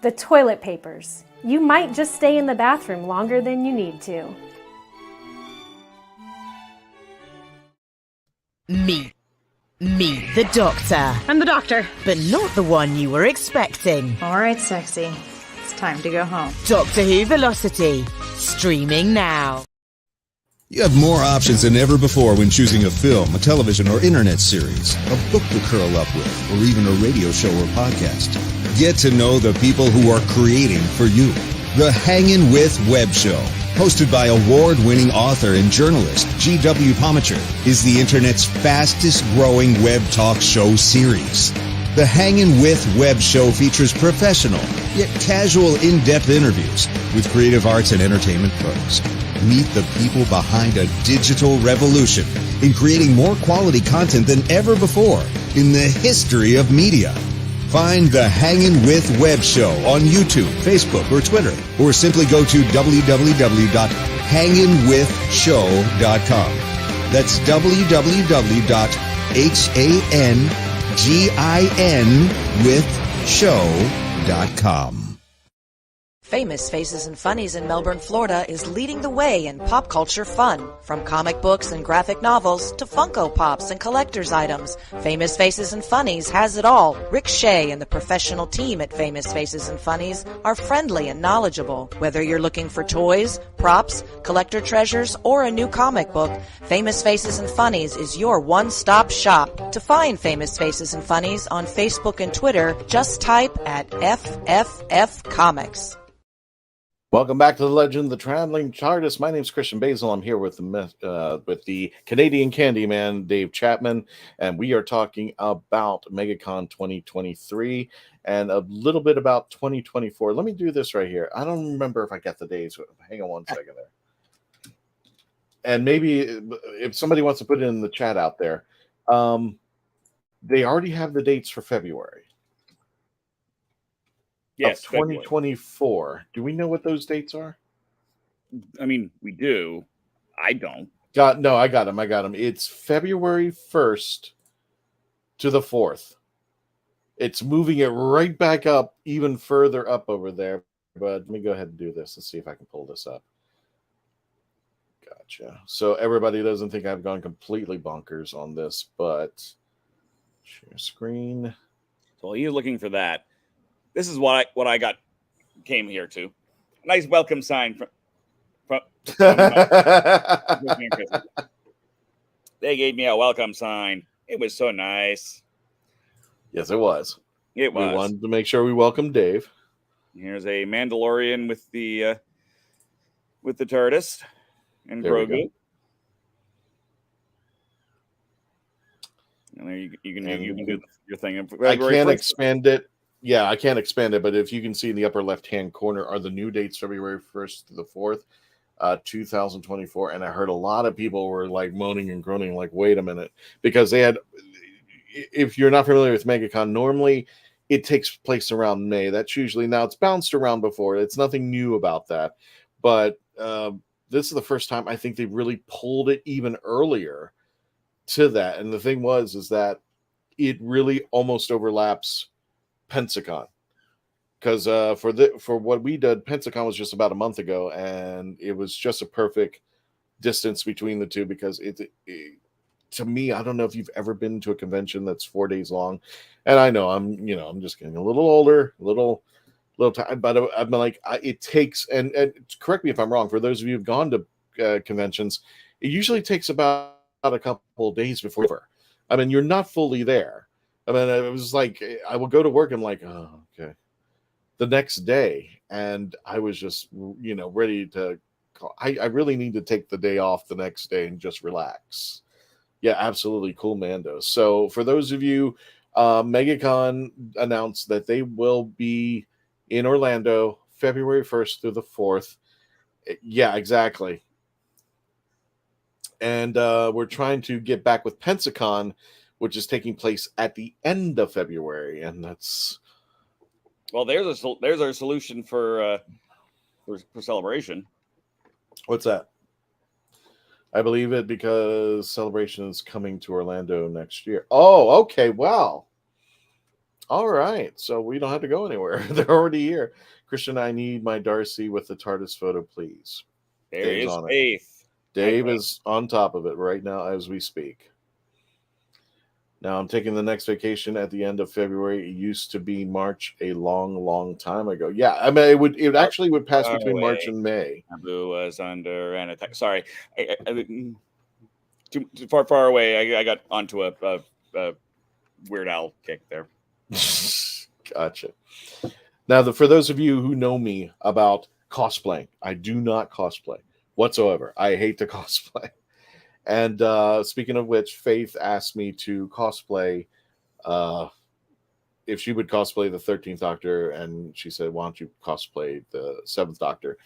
The Toilet Papers. You might just stay in the bathroom longer than you need to. Meet the Doctor. I'm the Doctor. But not the one you were expecting. All right, sexy. It's time to go home. Doctor Who Velocity. Streaming now. You have more options than ever before when choosing a film, a television or internet series, a book to curl up with, or even a radio show or podcast. Get to know the people who are creating for you. The Hangin' With Web Show, hosted by award-winning author and journalist G.W. Pomacher, is the internet's fastest-growing web talk show series. The Hangin' With Web Show features professional, yet casual, in-depth interviews with creative arts and entertainment pros. Meet the people behind a digital revolution in creating more quality content than ever before in the history of media. Find the Hangin' With Web Show on YouTube, Facebook, or Twitter, or simply go to www.hanginwithshow.com. That's www.hanginwithshow.com. Famous Faces and Funnies in Melbourne, Florida is leading the way in pop culture fun. From comic books and graphic novels to Funko Pops and collector's items, Famous Faces and Funnies has it all. Rick Shea and the professional team at Famous Faces and Funnies are friendly and knowledgeable. Whether you're looking for toys, props, collector treasures, or a new comic book, Famous Faces and Funnies is your one-stop shop. To find Famous Faces and Funnies on Facebook and Twitter, just type at FFF Comics. Welcome back to the Legend of the Traveling TARDIS. My name is Christian Basil. I'm here with the Canadian Candyman, Dave Chapman, and we are talking about MegaCon 2023 and a little bit about 2024. Let me do this right here. I don't remember if I got the dates. Hang on one second there. And maybe if somebody wants to put it in the chat out there, they already have the dates for February. Yes, 2024. February. Do we know what those dates are? I mean, we do. I don't. I got them. It's February 1st to the 4th. It's moving it right back up, even further up over there. But let me go ahead and do this. Let's see if I can pull this up. Gotcha. So everybody doesn't think I've gone completely bonkers on this, but share screen. So while he's looking for that, this is what I came here to. A nice welcome sign from they gave me a welcome sign. It was so nice. Yes, it was. It was. We wanted to make sure we welcomed Dave. Here's a Mandalorian with the TARDIS and Grogu. And there you can do your thing. I can't expand it. Yeah, I can't expand it, but if you can see in the upper left-hand corner are the new dates, February 1st to the 4th, 2024. And I heard a lot of people were like moaning and groaning, like, wait a minute, because they had, if you're not familiar with MegaCon, normally it takes place around May. That's usually, now it's bounced around before. It's nothing new about that. But this is the first time I think they really pulled it even earlier to that. And the thing is that it really almost overlaps Pensacon, because for what we did, Pensacon was just about a month ago, and it was just a perfect distance between the two, because it to me, I don't know if you've ever been to a convention that's 4 days long, and I know I'm just getting a little older, little time, but I've been like, it takes, and correct me if I'm wrong, for those of you who've gone to conventions, it usually takes about a couple of days before. I mean, you're not fully there. I mean, it was like, I will go to work, I'm like, oh, okay. The next day, and I was just, ready to call. I really need to take the day off the next day and just relax. Yeah, absolutely cool, Mando. So for those of you, MegaCon announced that they will be in Orlando February 1st through the 4th. Yeah, exactly. And we're trying to get back with Pensacon, which is taking place at the end of February, and that's, well, there's our solution for Celebration. What's that? I believe it, because Celebration is coming to Orlando next year. Oh, okay, wow. All right, so we don't have to go anywhere. They're already here. Christian, I need my Darcy with the TARDIS photo, please. There is Faith. Dave is on top of it right now as we speak. Now I'm taking the next vacation at the end of February. It used to be March a long, long time ago. Yeah, I mean, it actually would pass between March and May. Abu was under an attack. Sorry, too far away. I got onto a Weird Al kick there. Gotcha. Now, for those of you who know me about cosplaying, I do not cosplay whatsoever. I hate to cosplay. And speaking of which, Faith asked me to cosplay, if she would cosplay the 13th Doctor, and she said, why don't you cosplay the 7th Doctor?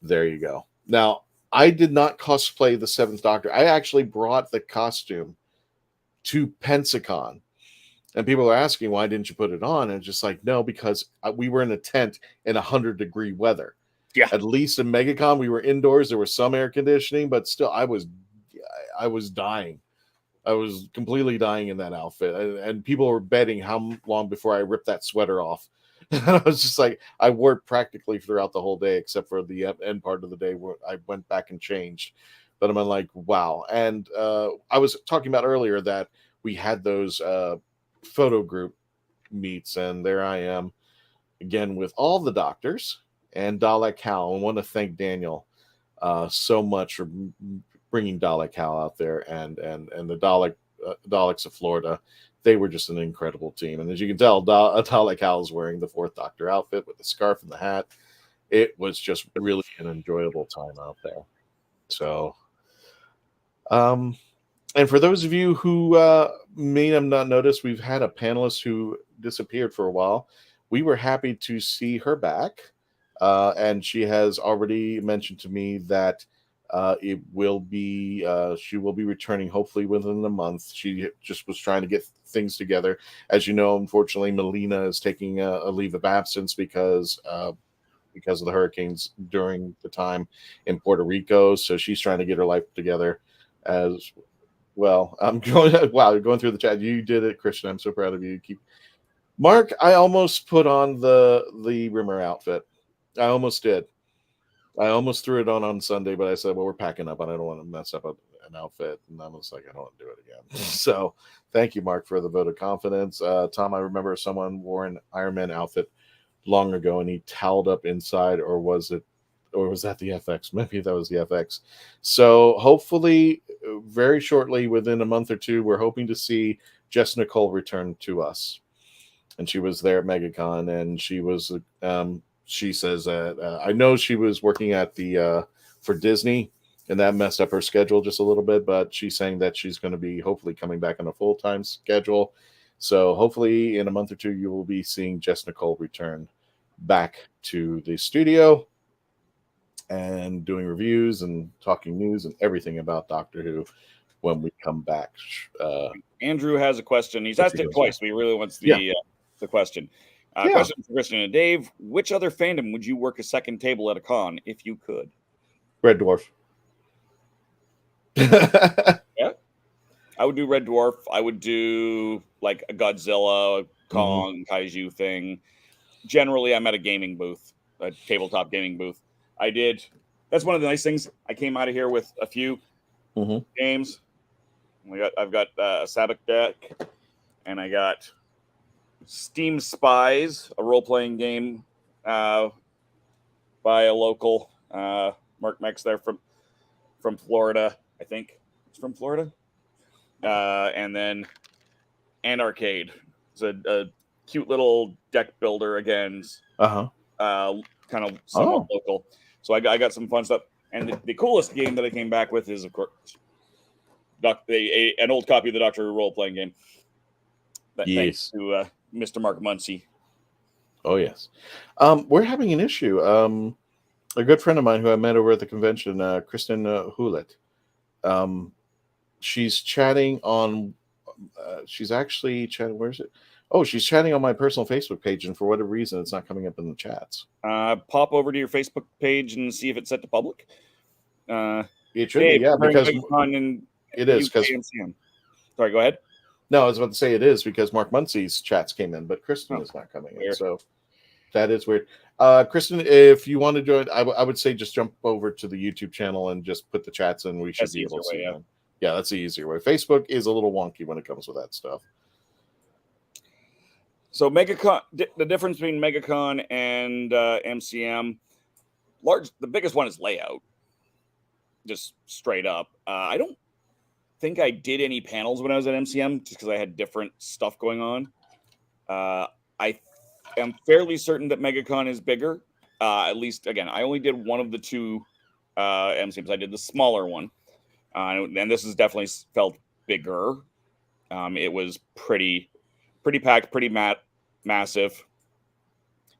There you go. Now, I did not cosplay the 7th Doctor. I actually brought the costume to Pensacon. And people are asking, why didn't you put it on? And it's just like, no, because we were in a tent in 100-degree weather. Yeah. At least in MegaCon, we were indoors. There was some air conditioning, but still, I was dying. I was completely dying in that outfit. And people were betting how long before I ripped that sweater off. And I was just like, I wore it practically throughout the whole day, except for the end part of the day where I went back and changed. But I'm like, wow. And I was talking about earlier that we had those photo group meets, and there I am again with all the doctors and Dalek Hal. I want to thank Daniel so much for bringing Dalek Hal out there, and the Daleks of Florida. They were just an incredible team, and as you can tell, Dalek Hal is wearing the 4th Doctor outfit with the scarf and the hat. It was just really an enjoyable time out there. So, and for those of you who may have not noticed, we've had a panelist who disappeared for a while. We were happy to see her back, and she has already mentioned to me that it will be she will be returning hopefully within a month. She just was trying to get things together. As you know, unfortunately, Melina is taking a leave of absence because of the hurricanes during the time in Puerto Rico. So she's trying to get her life together as well. I'm going through the chat. You did it, Christian. I'm so proud of you. Mark, I almost put on the Rimmer outfit. I almost did. I almost threw it on Sunday, but I said, well, we're packing up, and I don't want to mess up an outfit. And I was like, I don't want to do it again. So thank you, Mark, for the vote of confidence. Tom, I remember someone wore an Iron Man outfit long ago, and he toweled up inside, or was that the FX? Maybe that was the FX. So hopefully, very shortly, within a month or two, we're hoping to see Jess Nicole return to us. And she was there at MegaCon, and she was. She says that I know she was working at the for Disney, and that messed up her schedule just a little bit. But she's saying that she's going to be hopefully coming back on a full-time schedule. So hopefully, in a month or two, you will be seeing Jess Nicole return back to the studio and doing reviews and talking news and everything about Doctor Who when we come back. Andrew has a question. He's asked it twice, but he really wants the question. Question for Kristen and Dave. Which other fandom would you work a second table at a con if you could? Red Dwarf. Yeah. I would do Red Dwarf. I would do like a Godzilla, Kong, Kaiju thing. Generally, I'm at a gaming booth, a tabletop gaming booth. That's one of the nice things. I came out of here with a few games. I've got a Sabbath deck, and I got Steam Spies, a role-playing game by a local Mark Mex there from Florida. I think it's from Florida. And then Arcade. It's a cute little deck builder again. Kind of somewhat local. So I got some fun stuff. And the coolest game that I came back with is, of course, an old copy of the Doctor Who role-playing game. Thanks to Mr. Mark Muncie. Oh, yes. We're having an issue. A good friend of mine who I met over at the convention, Kristen Hewlett, she's chatting on... she's actually chatting... Where is it? Oh, she's chatting on my personal Facebook page, and for whatever reason, it's not coming up in the chats. Pop over to your Facebook page and see if it's set to public. It should be, yeah, because it is. Sorry, go ahead. No, I was about to say it is because Mark Muncie's chats came in, but Kristen is not coming in. So that is weird. Kristen, if you want to join, I would say just jump over to the YouTube channel and just put the chats in. We should be able to see them. Yeah, that's the easier way. Facebook is a little wonky when it comes with that stuff. So MegaCon, the difference between MegaCon and MCM, the biggest one is layout. Just straight up. I don't think I did any panels when I was at MCM just because I had different stuff going on. I am fairly certain that MegaCon is bigger. At least, again, I only did one of the two MCMs. I did the smaller one. And this has definitely felt bigger. It was pretty packed, pretty massive.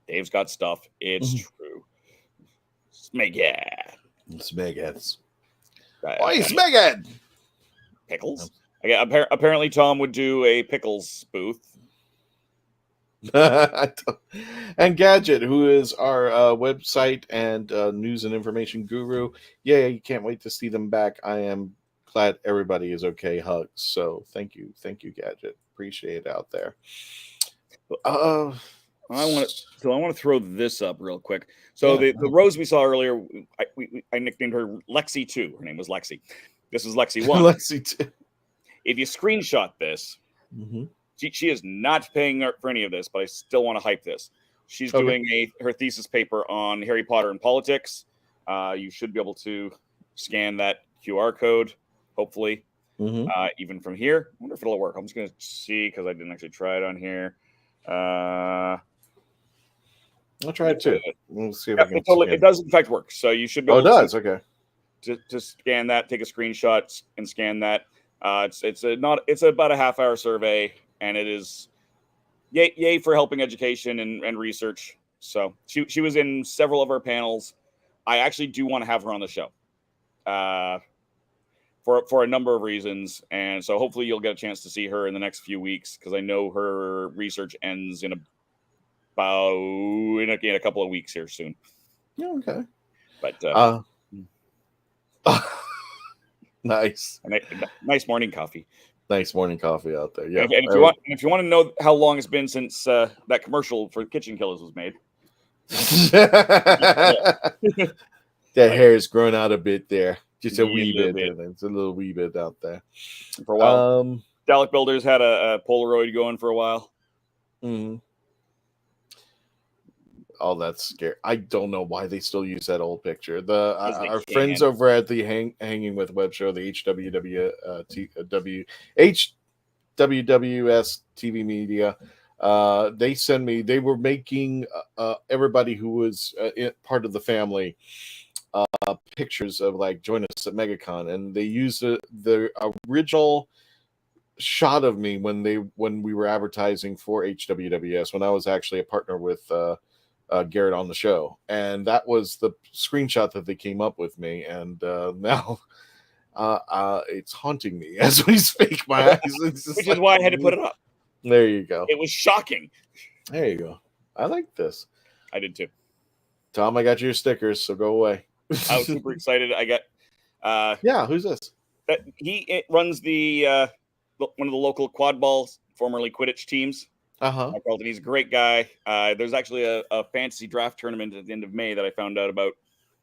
Dave's got stuff. It's true. Smegad. Smegad. Oi, Smegad! Pickles? Apparently, Tom would do a Pickles booth. And Gadget, who is our website and news and information guru. Yeah, you can't wait to see them back. I am glad everybody is okay. Hugs. So thank you, Gadget. Appreciate it out there. I want to throw this up real quick. So the Rose we saw earlier, I nicknamed her Lexi 2. Her name was Lexi. This is Lexi 1. Lexi 2. If you screenshot this, she is not paying for any of this, but I still want to hype this. She's doing her thesis paper on Harry Potter and politics. You should be able to scan that QR code, hopefully, even from here. I wonder if it'll work. I'm just going to see because I didn't actually try it on here. I'll try it too. We'll see if it does in fact work. So you should be able to to scan that, take a screenshot and scan that. It's about a half-hour survey, and it is yay for helping education and research. So she was in several of our panels. I actually do want to have her on the show for a number of reasons, and so hopefully you'll get a chance to see her in the next few weeks because I know her research ends in a couple of weeks here soon. Okay, but nice, nice morning coffee. Nice morning coffy out there. Yeah, and if you want to know how long it's been since that commercial for Kitchen Killers was made, that hair is growing out a bit there. Just a wee bit. It's a little wee bit out there. For a while. Dalek Builders had a Polaroid going for a while. Mm-hmm. Oh, that's scary. I don't know why they still use that old picture. Our friends over at the Hanging with Web show, the HWWS TV Media, they send me. They were making everybody who was part of the family pictures of like join us at MegaCon, and they used the original shot of me when we were advertising for HWWS when I was actually a partner with Garrett on the show, and that was the screenshot that they came up with me, and now it's haunting me as we speak. My eyes, which is why I had to put it up. There you go. It was shocking. There you go. I like this. I did too. Tom, I got your stickers, so go away. I was super excited. I got yeah. Who's this? He runs the one of the local quad ball, formerly Quidditch teams. Carlton, he's a great guy. There's actually a fantasy draft tournament at the end of May that I found out about.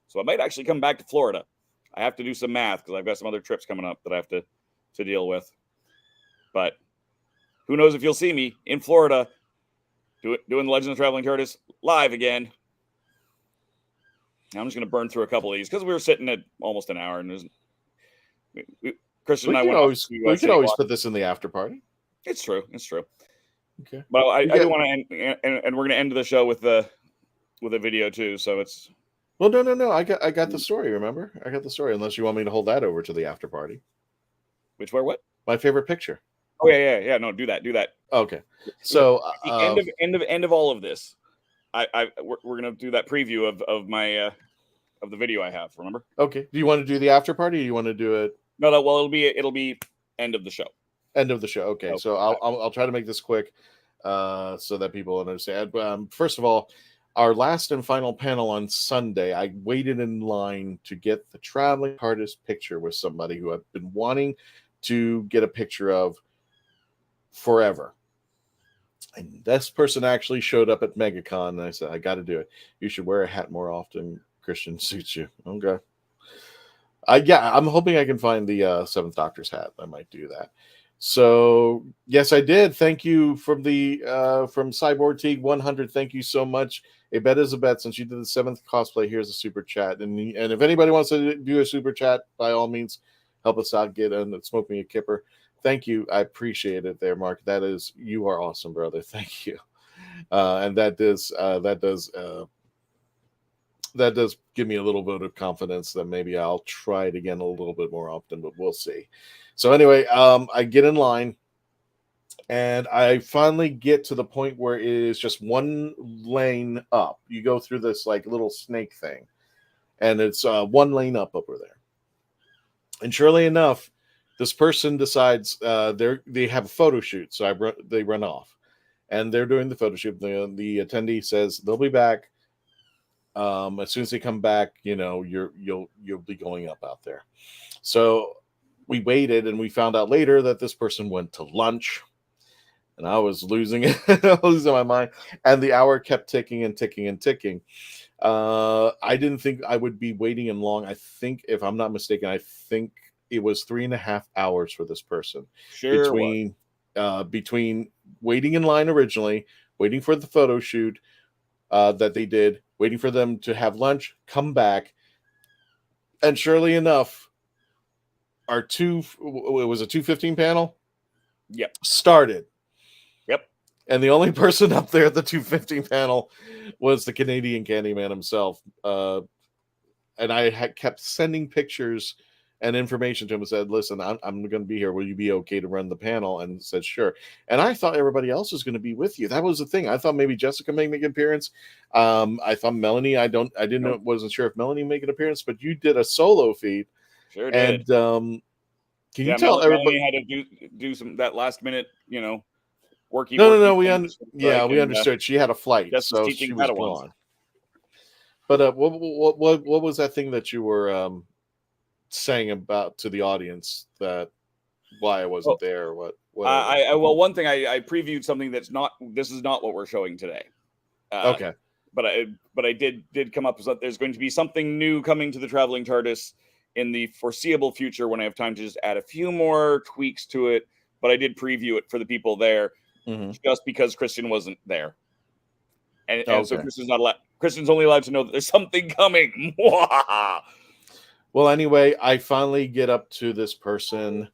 So I might actually come back to Florida. I have to do some math because I've got some other trips coming up that I have to deal with. But who knows if you'll see me in Florida doing the Legend of the Traveling TARDIS live again. I'm just going to burn through a couple of these because we were sitting at almost an hour. And Christian and I went we could always put this in the after party. It's true. It's true. Okay. But I do want to end, and we're going to end the show with a video too. So it's no. I got the story. Remember, I got the story. Unless you want me to hold that over to the after party. Which where what? My favorite picture. Oh yeah. No, do that. Okay. So the end of all of this, we're going to do that preview of my of the video I have. Remember? Okay. Do you want to do the after party? Or do you want to do it? No. Well, it'll be end of the show. End of the show. Okay. So I'll try to make this quick, so that people understand. First of all, our last and final panel on Sunday, I waited in line to get the traveling TARDIS picture with somebody who I've been wanting to get a picture of forever. And this person actually showed up at MegaCon, and I said, I got to do it. You should wear a hat more often. Christian, suits you. Okay. I'm hoping I can find the Seventh Doctor's hat. I might do that. So yes, I did. Thank you from Cyborg Teague 100. Thank you so much. A bet is a bet. Since you did the 7th cosplay, here's a super chat. And if anybody wants to do a super chat, by all means, help us out. Get in and smoke me a kipper. Thank you. I appreciate it there, Mark. You are awesome, brother. Thank you. And that does give me a little bit of confidence that maybe I'll try it again a little bit more often, but we'll see. So anyway, I get in line, and I finally get to the point where it is just one lane up. You go through this like little snake thing, and it's one lane up over there. And surely enough, this person decides they have a photo shoot, so they run off, and they're doing the photo shoot. The attendee says they'll be back. As soon as they come back, you'll be going up out there. So we waited, and we found out later that this person went to lunch, and I was losing it, losing my mind. And the hour kept ticking and ticking and ticking. I didn't think I would be waiting in long. I think, if I'm not mistaken, it was 3.5 hours for this person. Sure. Between waiting in line originally, waiting for the photo shoot that they did, waiting for them to have lunch, come back, and surely enough, it was a 2:15 panel. Yep. Started. Yep. And the only person up there at the 2:15 panel was the Canadian Candyman himself. And I had kept sending pictures and information to him and said, listen, I'm going to be here. Will you be okay to run the panel? And said, sure. And I thought everybody else was going to be with you. That was the thing. I thought maybe Jessica may make an appearance. I thought Melanie, wasn't sure if Melanie make an appearance, but you did a solo feed. Sure did. And can you tell everybody? Melanie had to do some that last minute, worky. No. We understood. She had a flight, so she was gone. But what was that thing that you were saying about to the audience, that why I wasn't there? What? One thing I previewed something that's not. This is not what we're showing today. Okay. But I did come up with that there's going to be something new coming to the Traveling TARDIS in the foreseeable future, when I have time to just add a few more tweaks to it. But I did preview it for the people there, just because Christian wasn't there, and so Christian's not allowed. Christian's only allowed to know that there's something coming. Well, anyway, I finally get up to this person,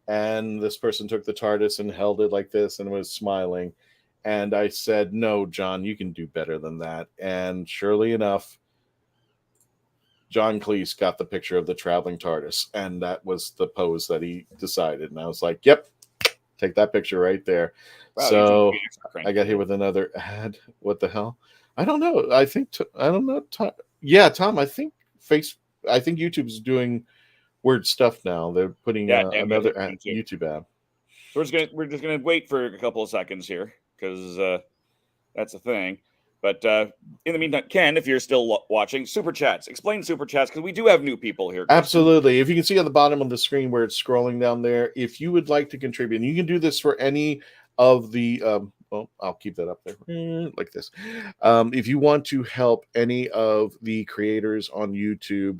and this person took the TARDIS and held it like this and was smiling. And I said, "No, John, you can do better than that." And surely enough, John Cleese got the picture of the traveling TARDIS, and that was the pose that he decided. And I was like, "Yep, take that picture right there." Wow, so I got hit with another ad. What the hell? I don't know. I don't know. Tom. I think YouTube's doing weird stuff now. They're putting another YouTube ad. So we're just gonna wait for a couple of seconds here because that's a thing. But in the meantime, Ken, if you're still watching, Super Chats. Explain Super Chats, because we do have new people here. Absolutely. If you can see on the bottom of the screen where it's scrolling down there, if you would like to contribute, and you can do this for any of the, I'll keep that up there like this. If you want to help any of the creators on YouTube,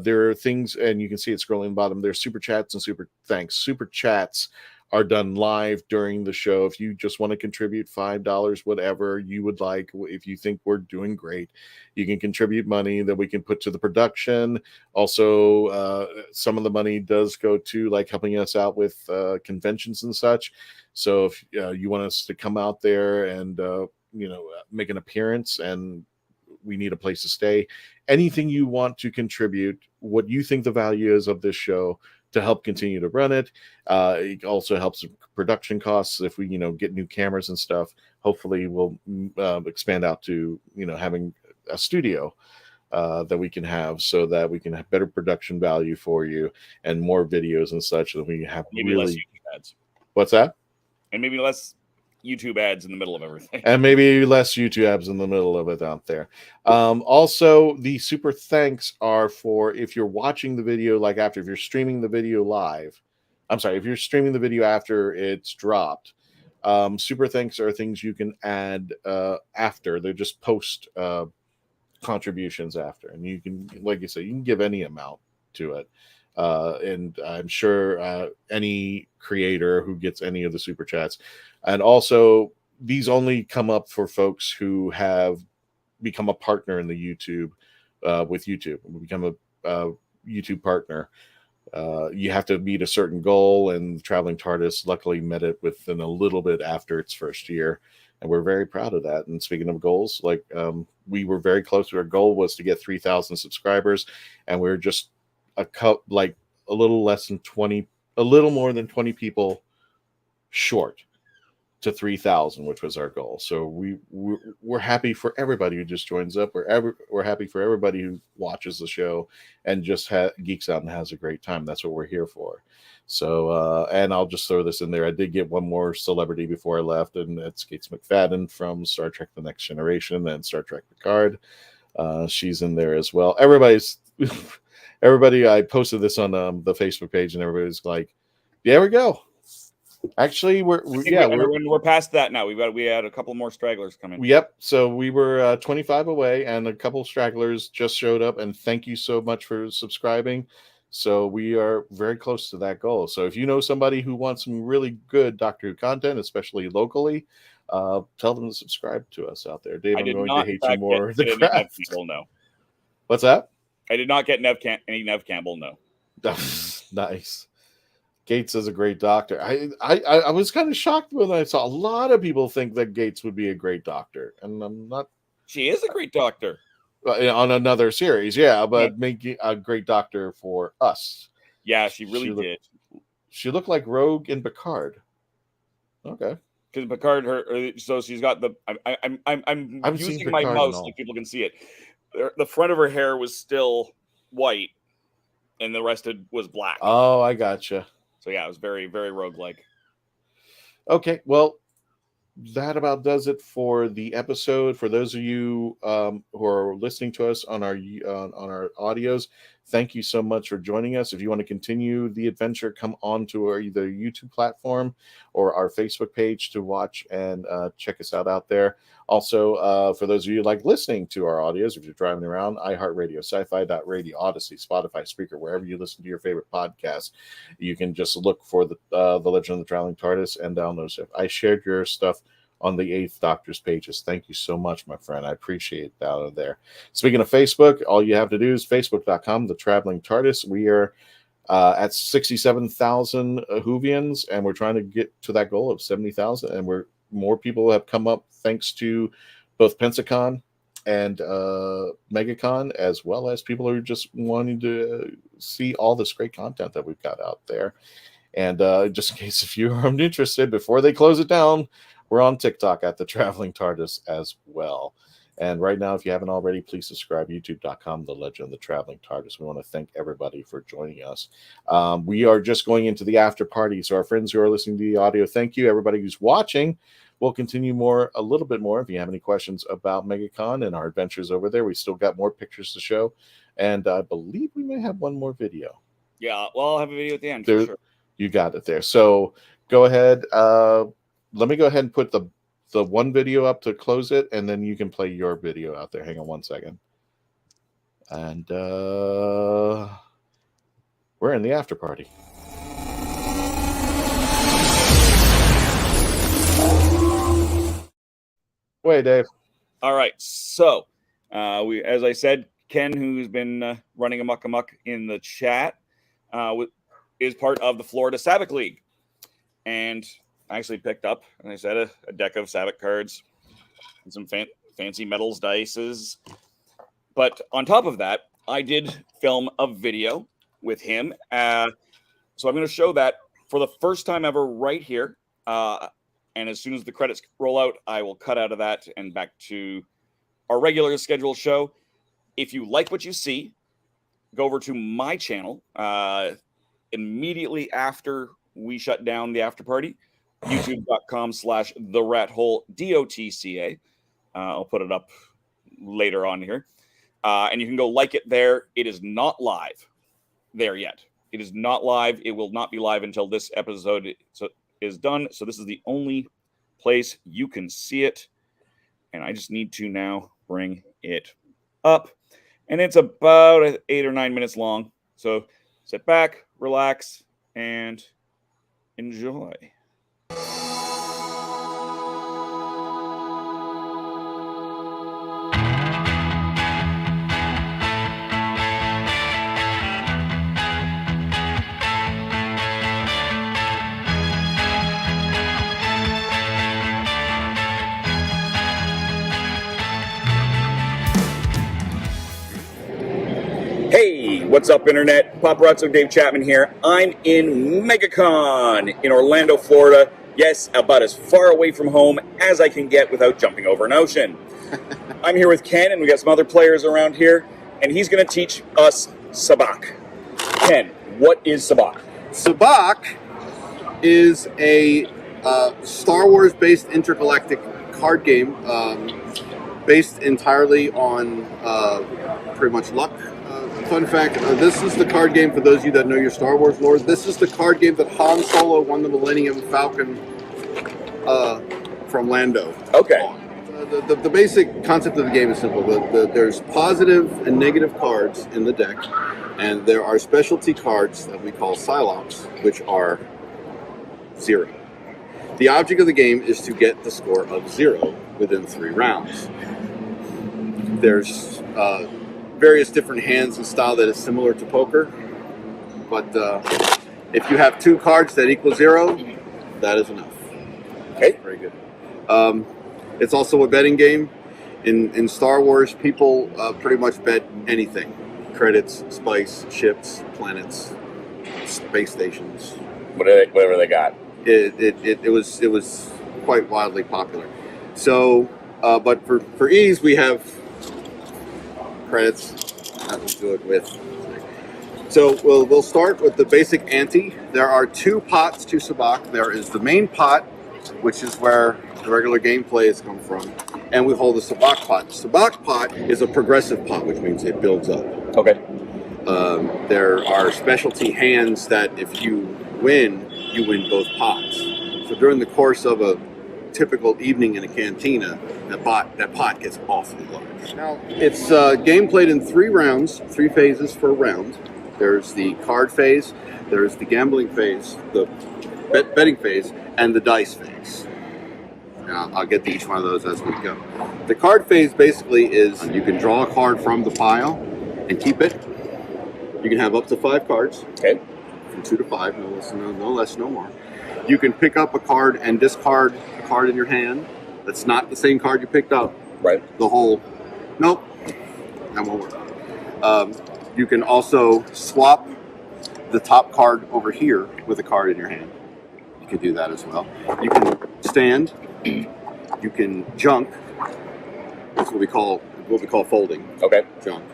there are things, and you can see it scrolling at the bottom. There's Super Chats and Super Thanks. Super Chats are done live during the show. If you just want to contribute $5, whatever you would like, if you think we're doing great, you can contribute money that we can put to the production. Also, some of the money does go to like helping us out with conventions and such. So if you want us to come out there and make an appearance, and we need a place to stay, anything you want to contribute, what you think the value is of this show, to help continue to run it. It also helps production costs if we, get new cameras and stuff. Hopefully we'll expand out to, having a studio that we can have, so that we can have better production value for you and more videos and such, that we have maybe less YouTube ads. What's that? And maybe less YouTube ads in the middle of everything. And maybe less YouTube ads in the middle of it out there. Also, the super thanks are for if you're watching the video, like if you're streaming the video live. I'm sorry, if you're streaming the video after it's dropped. Super thanks are things you can add after. They're just post contributions after. And you can, like you say, you can give any amount to it. And I'm sure any creator who gets any of the super chats. And also, these only come up for folks who have become a partner in the YouTube with YouTube. Become a YouTube partner. You have to meet a certain goal, and Traveling TARDIS luckily met it within a little bit after its first year. And we're very proud of that. And speaking of goals, we were very close to our goal was to get 3,000 subscribers, and we're just a little more than 20 people short to 3,000, which was our goal. So we're happy for everybody who just joins up. We're happy for everybody who watches the show and just geeks out and has a great time. That's what we're here for. So and I'll just throw this in there. I did get one more celebrity before I left, and it's Gates McFadden from Star Trek: The Next Generation and Star Trek Picard. She's in there as well. Everybody, I posted this on the Facebook page, and everybody's like, "There we go." Actually, we're past that now. We had a couple more stragglers coming. Yep. So we were 25 away, and a couple stragglers just showed up. And thank you so much for subscribing. So we are very close to that goal. So if you know somebody who wants some really good Doctor Who content, especially locally, tell them to subscribe to us out there. Dave, I'm going to hate you more. No. What's that? I did not get any Nev Campbell. No. Nice. Gates is a great doctor. I was kind of shocked when I saw a lot of people think that Gates would be a great doctor, and I'm not. She is a great doctor on another series, but making a great doctor for us. Yeah, she really did. She looked like Rogue in Picard. Okay, because Picard, so she's got the. I'm using my mouse so people can see it. The front of her hair was still white, and the rest was black. Oh, I gotcha. So yeah, it was very, very roguelike. Okay, well, that about does it for the episode. For those of you who are listening to us on our audios, thank you so much for joining us. If you want to continue the adventure, come on to our either YouTube platform or our Facebook page to watch and check us out there. Also, for those of you like listening to our audios, if you're driving around, iHeartRadio, sci-fi.radio, Odyssey, Spotify, Spreaker, wherever you listen to your favorite podcast, you can just look for the Legend of the Traveling TARDIS and download it. I shared your stuff on the Eighth Doctor's pages. Thank you so much, my friend. I appreciate that out of there. Speaking of Facebook, all you have to do is facebook.com, the Traveling TARDIS. We are at 67,000 Whovians, and we're trying to get to that goal of 70,000. And more people have come up thanks to both Pensacon and MegaCon, as well as people who are just wanting to see all this great content that we've got out there. And just in case if you are interested, before they close it down, we're on TikTok at the Traveling TARDIS as well. And right now, if you haven't already, please subscribe, youtube.com, The Legend of the Traveling TARDIS. We want to thank everybody for joining us. We are just going into the after party. So our friends who are listening to the audio, thank you. Everybody who's watching, we'll continue a little bit more. If you have any questions about MegaCon and our adventures over there, we still got more pictures to show. And I believe we may have one more video. Yeah, well, I'll have a video at the end. For sure. You got it there. So go ahead. Let me go ahead and put the one video up to close it, and then you can play your video out there. Hang on one second. And we're in the after party. Wait, Dave. All right. So, as I said, Ken, who's been running amok in the chat, is part of the Florida Sabbac League. And I actually picked up, as I said, a deck of Sabbac cards and some fancy metals dices. But on top of that, I did film a video with him. So I'm going to show that for the first time ever right here. And as soon as the credits roll out, I will cut out of that and back to our regular scheduled show. If you like what you see, go over to my channel immediately after we shut down the after party. youtube.com/therathole DOTCA. I'll put it up later on here. And you can go like it there. It is not live there yet. It is not live. It will not be live until this episode is done. So this is the only place you can see it. And I just need to now bring it up. And it's about 8 or 9 minutes long. So sit back, relax, and enjoy. Hey, what's up, Internet? Paparazzo Dave Chapman here. I'm in MegaCon in Orlando, Florida. Yes, about as far away from home as I can get without jumping over an ocean. I'm here with Ken, and we got some other players around here, and he's going to teach us Sabacc. Ken, what is Sabacc? Sabacc is a Star Wars-based intergalactic card game based entirely on pretty much luck. Fun fact, this is the card game, for those of you that know your Star Wars lore, this is the card game that Han Solo won the Millennium Falcon from Lando. Okay. The basic concept of the game is simple. There's positive and negative cards in the deck, and there are specialty cards that we call Psylocks, which are 0. The object of the game is to get the score of 0 within 3 rounds. There's various different hands and style that is similar to poker, but if you have 2 cards that equal 0, that is enough. Okay. Very good. It's also a betting game. In Star Wars, people pretty much bet anything. Credits, spice, ships, planets, space stations. Whatever they got. It was quite wildly popular. So, but for ease, we have credits that we'll do it with. So we'll start with the basic ante. There are 2 pots to Sabacc. There is the main pot, which is where the regular gameplay has come from, and we hold the Sabacc pot. The Sabacc pot is a progressive pot, which means it builds up. Okay. There are specialty hands that if you win both pots. So during the course of a typical evening in a cantina, that pot gets awfully large. Now, it's game played in 3 rounds, 3 phases for a round. There's the card phase, there's the gambling phase, the betting phase, and the dice phase. Now, I'll get to each one of those as we go. The card phase basically is you can draw a card from the pile and keep it. You can have up to 5 cards. Okay. From 2 to 5, no less, no more. You can pick up a card and discard a card in your hand. That's not the same card you picked up. Right. Nope, that won't work. You can also swap the top card over here with a card in your hand. You can do that as well. You can stand. You can junk. That's what we call folding. Okay. Junk.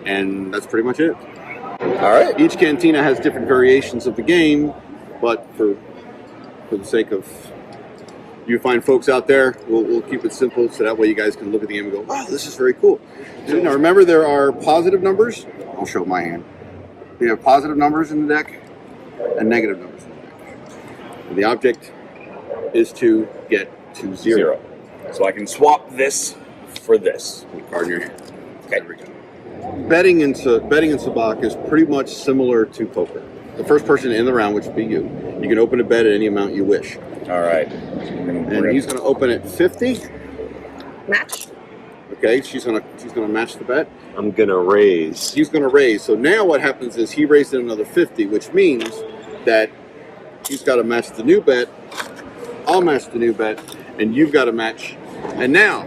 And that's pretty much it. All right. Each cantina has different variations of the game, but for the sake of you find folks out there, we'll keep it simple so that way you guys can look at the game and go, wow, this is very cool. So, now remember, there are positive numbers. I'll show my hand. We have positive numbers in the deck and negative numbers in the deck. And the object is to get to 0. So I can swap this for this. With a card in your hand. Okay. There we go. Betting in Sabacc is pretty much similar to poker. The first person in the round, which would be you, you can open a bet at any amount you wish. All right. And he's going to open at 50. Match. Okay, she's gonna match the bet. I'm gonna raise. He's gonna raise. So now what happens is he raised it another 50, which means that he's got to match the new bet. I'll match the new bet, and you've got to match. And now,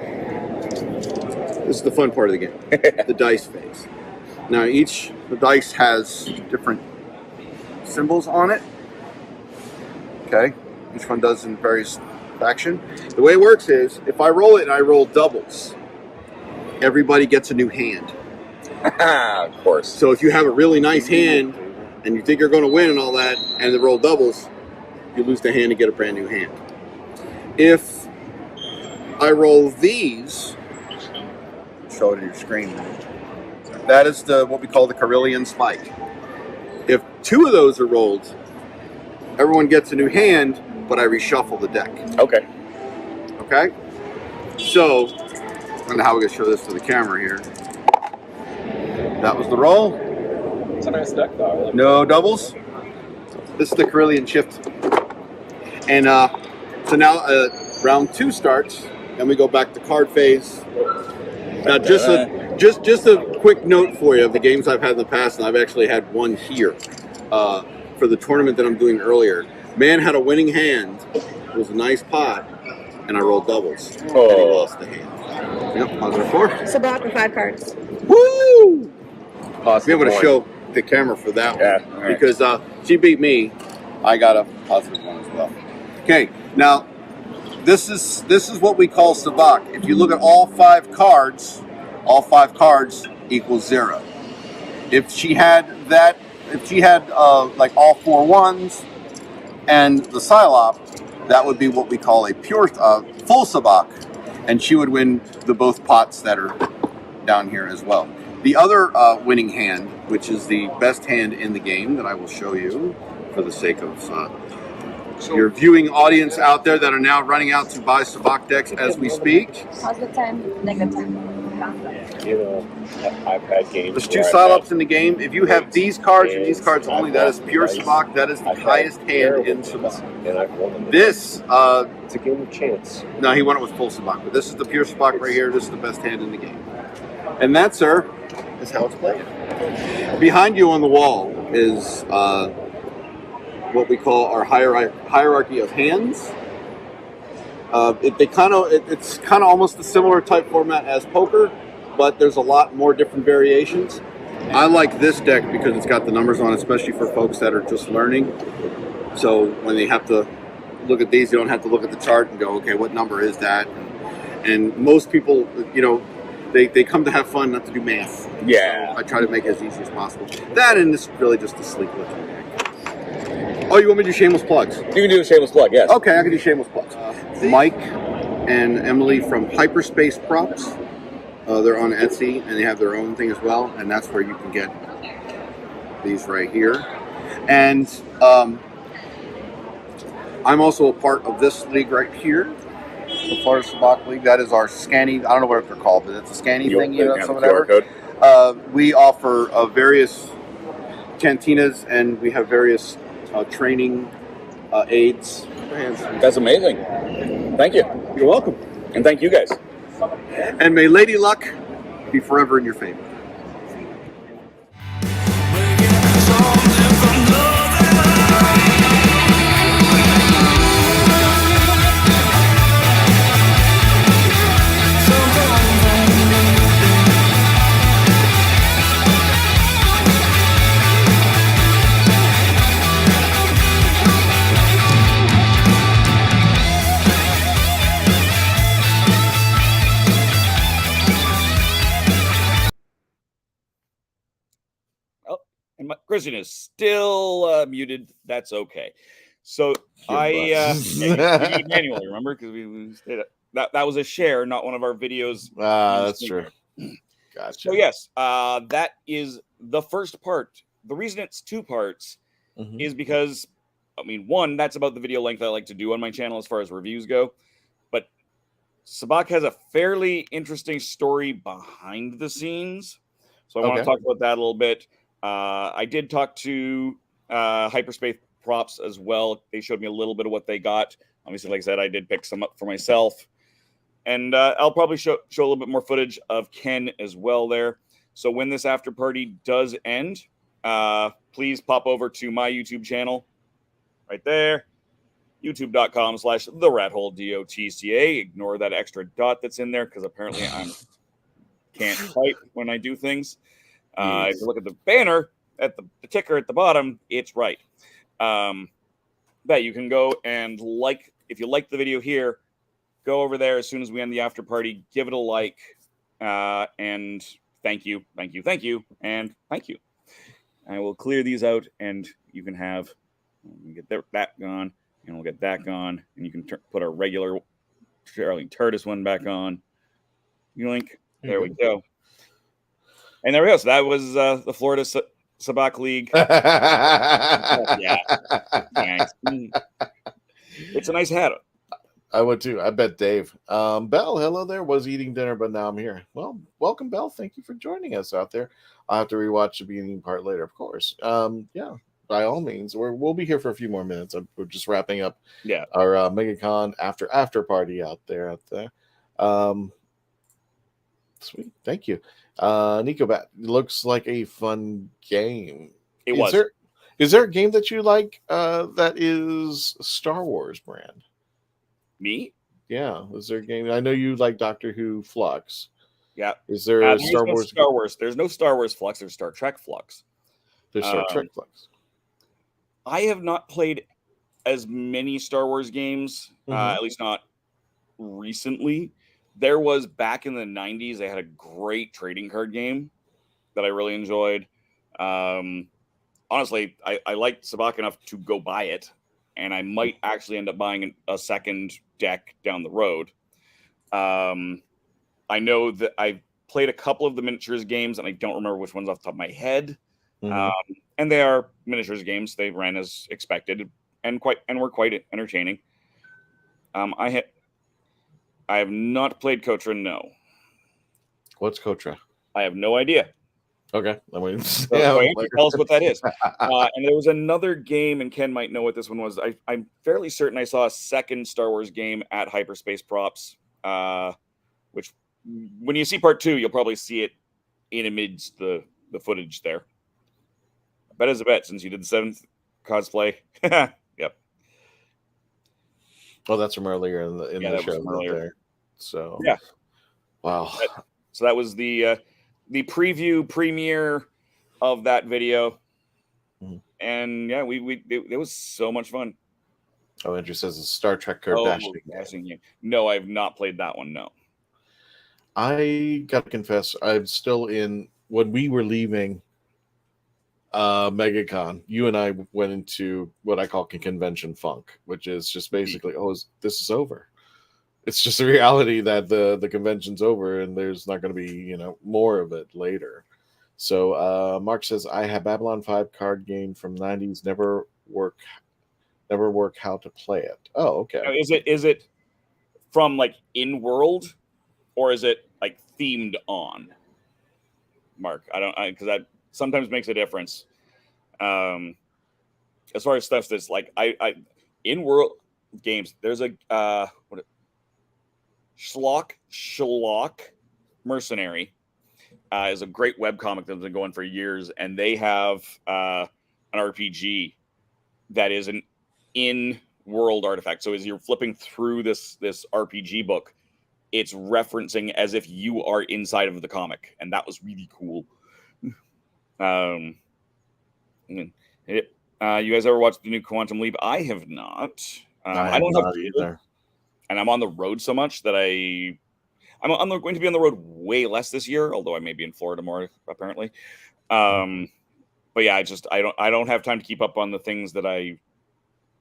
this is the fun part of the game, the dice phase. Now the dice has different symbols on it. Okay, each one does in various faction. The way it works is, if I roll it and I roll doubles, everybody gets a new hand. Of course. So if you have a really nice hand and you think you're going to win and all that, and they roll doubles, you lose the hand and get a brand new hand. If I roll these, show it on your screen. That is what we call the Carillion spike. If 2 of those are rolled, everyone gets a new hand, but I reshuffle the deck. Okay. Okay? So, I don't know how we're going to show this to the camera here. That was the roll. It's a nice deck, though. No doubles. This is the Carillion shift. And so now round 2 starts, and we go back to card phase. Now, just a quick note for you of the games I've had in the past, and I've actually had one here for the tournament that I'm doing earlier. Man had a winning hand. It was a nice pot, and I rolled doubles. And he lost the hand. Yep, positive 4. Sabacc with 5 cards. Woo! I'll be able to show the camera for that one. Right. Because she beat me. I got a positive 1 as well. Okay, now this is what we call Sabacc. If you look at all 5 cards equals 0. If she had like all 4 ones and the Psylop, that would be what we call a pure full Sabacc, and she would win the both pots that are down here as well. The other winning hand, which is the best hand in the game that I will show you for the sake of your viewing audience out there that are now running out to buy Sabacc decks as we speak. Positive 10, negative 10. You know, I've had games. There's 2 Psylops in the game. If you have these cards and these cards only, that is pure Sabacc. That is the highest hand in Sabacc. And I've won them. This, it's a game of chance. No, he won it with full Sabacc, but this is the pure Sabacc right here. This is the best hand in the game. And that, sir, is how it's played. Behind you on the wall is what we call our hierarchy of hands. It's kind of almost a similar type format as poker, but there's a lot more different variations. I like this deck because it's got the numbers on it, especially for folks that are just learning. So when they have to look at these, you don't have to look at the chart and go, okay, what number is that? And most people, you know, they come to have fun, not to do math. Yeah. So I try to make it as easy as possible. That, and this is really just a sleek looking deck. Oh, you want me to do shameless plugs? You can do a shameless plug, yes. Okay, I can do shameless plugs. Mike and Emily from Hyperspace Props They're on Etsy, and they have their own thing as well, and that's where you can get these right here. And I'm also a part of this league right here, the Florida Sabacc League. That is our scanning. I don't know what they're called, but it's a scanning thing. So whatever. QR code. We offer various cantinas, and we have various training aids. That's amazing. Thank you. You're welcome. And thank you guys. And may Lady Luck be forever in your favor. And my Christian is still muted. That's okay. So you did it manually, remember? Because we stayed that was a share, not one of our videos. That's true. Gotcha. So yes, that is the first part. The reason it's 2 parts is because, I mean, one, that's about the video length I like to do on my channel as far as reviews go. But Sabacc has a fairly interesting story behind the scenes. So I want to talk about that a little bit. I did talk to Hyperspace Props as well. They showed me a little bit of what they got. Obviously, like I said, I did pick some up for myself. And I'll probably show a little bit more footage of Ken as well there. So when this after party does end, please pop over to my YouTube channel right there. youtube.com/TheRatHoleDOTCA. Ignore that extra dot that's in there because apparently I can't type when I do things. If you look at the banner at the ticker at the bottom, it's right. That you can go and if you like the video here, go over there as soon as we end the after party, give it a like, and thank you, and thank you. I will clear these out, and you can have get that gone, and we'll get that gone, and you can put our regular TARDIS one back on. Yoink. There we go. And there we go. So that was the Florida Sabacc League. Yeah. Thanks. It's a nice hat. I would too. I bet Dave. Belle, hello there. Was eating dinner, but now I'm here. Well, welcome, Belle. Thank you for joining us out there. I'll have to rewatch the beginning part later, of course. Yeah, by all means. We'll be here for a few more minutes. We're just wrapping up our MegaCon after party out there. Sweet. Thank you. Nico Bat, looks like a fun game. Is there a game that you like that is Star Wars brand? Me? Yeah. Is there a game? I know you like Doctor Who Flux. Yeah. Is there a Star Wars? Star Wars. There's no Star Wars Flux. There's Star Trek Flux. There's Star Trek Flux. I have not played as many Star Wars games, at least not recently. There was back in the 90s, they had a great trading card game that I really enjoyed. Honestly, I liked Sabacc enough to go buy it, and I might actually end up buying a second deck down the road. I know that I played a couple of the miniatures games, and I don't remember which ones off the top of my head. And they are miniatures games. They ran as expected and were quite entertaining. I have not played Kotra, no. What's Kotra? I have no idea. Okay. Tell us what that is. And there was another game, and Ken might know what this one was. I'm fairly certain I saw a second Star Wars game at Hyperspace Props, which when you see part 2, you'll probably see it in amidst the footage there. Bet is a bet since you did the 7th cosplay. Yep. Oh, that's from earlier in the show. There. So yeah. Wow. So that was the premiere of that video. And yeah, it was so much fun. Oh, Andrew says it's Star Trek card dashing. No, I have not played that one. No. I gotta confess, I'm still in when we were leaving MegaCon, you and I went into what I call convention funk, which is just basically, this is over. it's just a reality that the convention's over and there's not going to be more of it later. So Mark says, I have Babylon 5 card game from 90s, never work how to play it. Oh, okay. Now, is it from like in world, or is it like themed on? Mark, because that sometimes makes a difference. As far as stuff that's like I in world games, there's a Schlock Mercenary is a great webcomic that's been going for years, and they have an RPG that is an in-world artifact. So as you're flipping through this RPG book, it's referencing as if you are inside of the comic, and that was really cool. You guys ever watched the new Quantum Leap? I have not. I don't have either, and I'm on the road so much that I'm going to be on the road way less this year, although I may be in Florida more apparently. But yeah, I don't have time to keep up on the things that I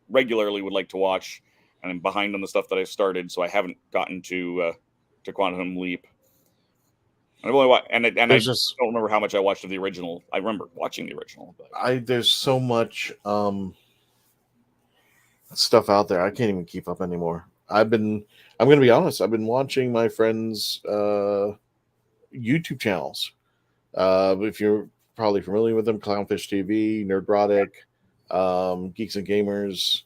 regularly would like to watch, and I'm behind on the stuff that I started, so I haven't gotten to Quantum Leap. I've only watched, and I just don't remember how much I watched of the original. I remember watching the original, but there's so much stuff out there. I can't even keep up anymore. I'm going to be honest. I've been watching my friends' YouTube channels. If you're probably familiar with them, Clownfish TV, Nerdrotic, Geeks and Gamers,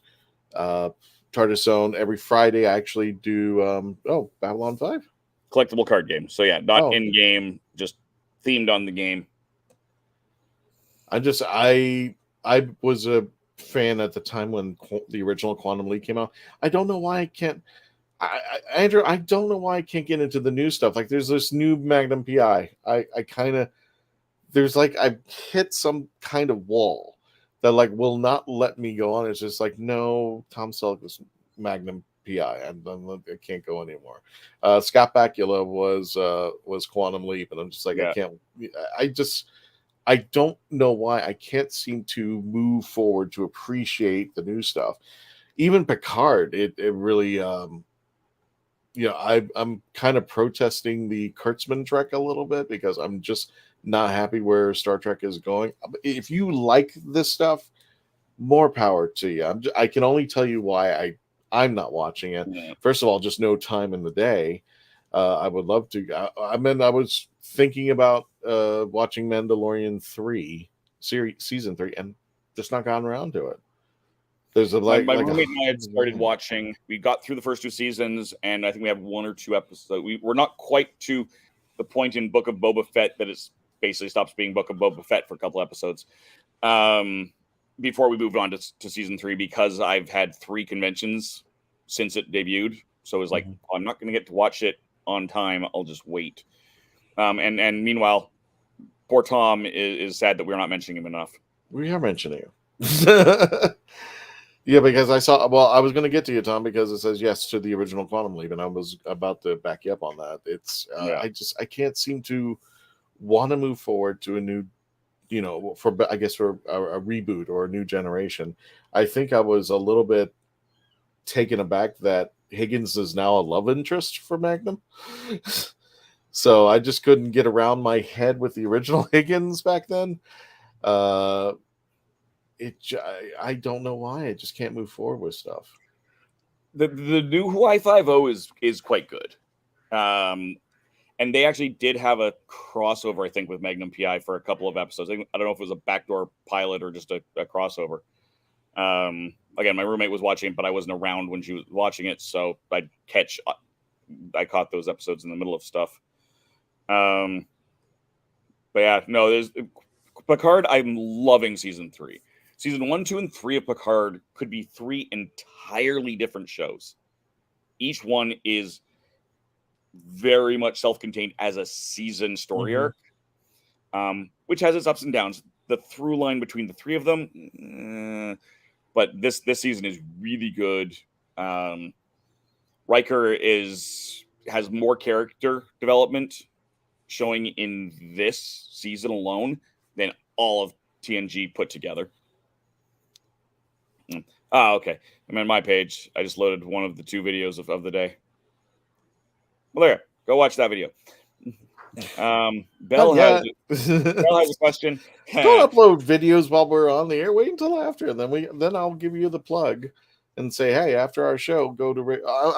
TARDIS Zone. Every Friday, I actually do Babylon 5 collectible card game. So yeah, not in game, just themed on the game. I was a fan at the time when the original Quantum Leap came out. I don't know why I can't. Andrew, I don't know why I can't get into the new stuff. Like there's this new Magnum PI. I kind of there's like I've hit some kind of wall that like will not let me go on. It's just like no, Tom Selleck was Magnum PI, and I can't go anymore. Scott Bakula was Quantum Leap, and I'm just like I can't. I don't know why I can't seem to move forward to appreciate the new stuff. Even Picard, it really I'm kind of protesting the Kurtzman Trek a little bit because I'm just not happy where Star Trek is going. If you like this stuff, more power to you. I can only tell you why I'm not watching it. Yeah. First of all, just no time in the day. I would love to. I was thinking about watching Mandalorian 3 season 3 and just not gotten around to it. There's my roommate and I had started watching. We got through the first 2 seasons, and I think we have 1 or 2 episodes. We're not quite to the point in Book of Boba Fett that it's basically stops being Book of Boba Fett for a couple episodes before we moved on to season 3, because I've had 3 conventions since it debuted. So it was like, I'm not going to get to watch it on time. I'll just wait. And meanwhile, poor Tom is sad that we're not mentioning him enough. We are mentioning him. Yeah, because I was going to get to you, Tom, because it says yes to the original Quantum Leap, and I was about to back you up on that. It's I can't seem to want to move forward to a new, for a reboot or a new generation. I think I was a little bit taken aback that Higgins is now a love interest for Magnum. So I just couldn't get around my head with the original Higgins back then. I don't know why. I just can't move forward with stuff. The new Hawaii 5.0 is quite good. And they actually did have a crossover, I think, with Magnum PI for a couple of episodes. I don't know if it was a backdoor pilot or just a crossover. Again, my roommate was watching it, but I wasn't around when she was watching it, so I caught those episodes in the middle of stuff. But yeah, no, there's Picard. I'm loving season 3. Season 1, 2, and 3 of Picard could be 3 entirely different shows. Each one is very much self-contained as a season story arc, which has its ups and downs. The through line between the 3 of them, but this season is really good. Riker has more character development showing in this season alone than all of TNG put together. Okay. I'm on my page. I just loaded one of the 2 videos of the day. Well, there. Go watch that video. Bell has a question. Don't upload videos while we're on the air. Wait until after, and then I'll give you the plug and say, hey, after our show, go to.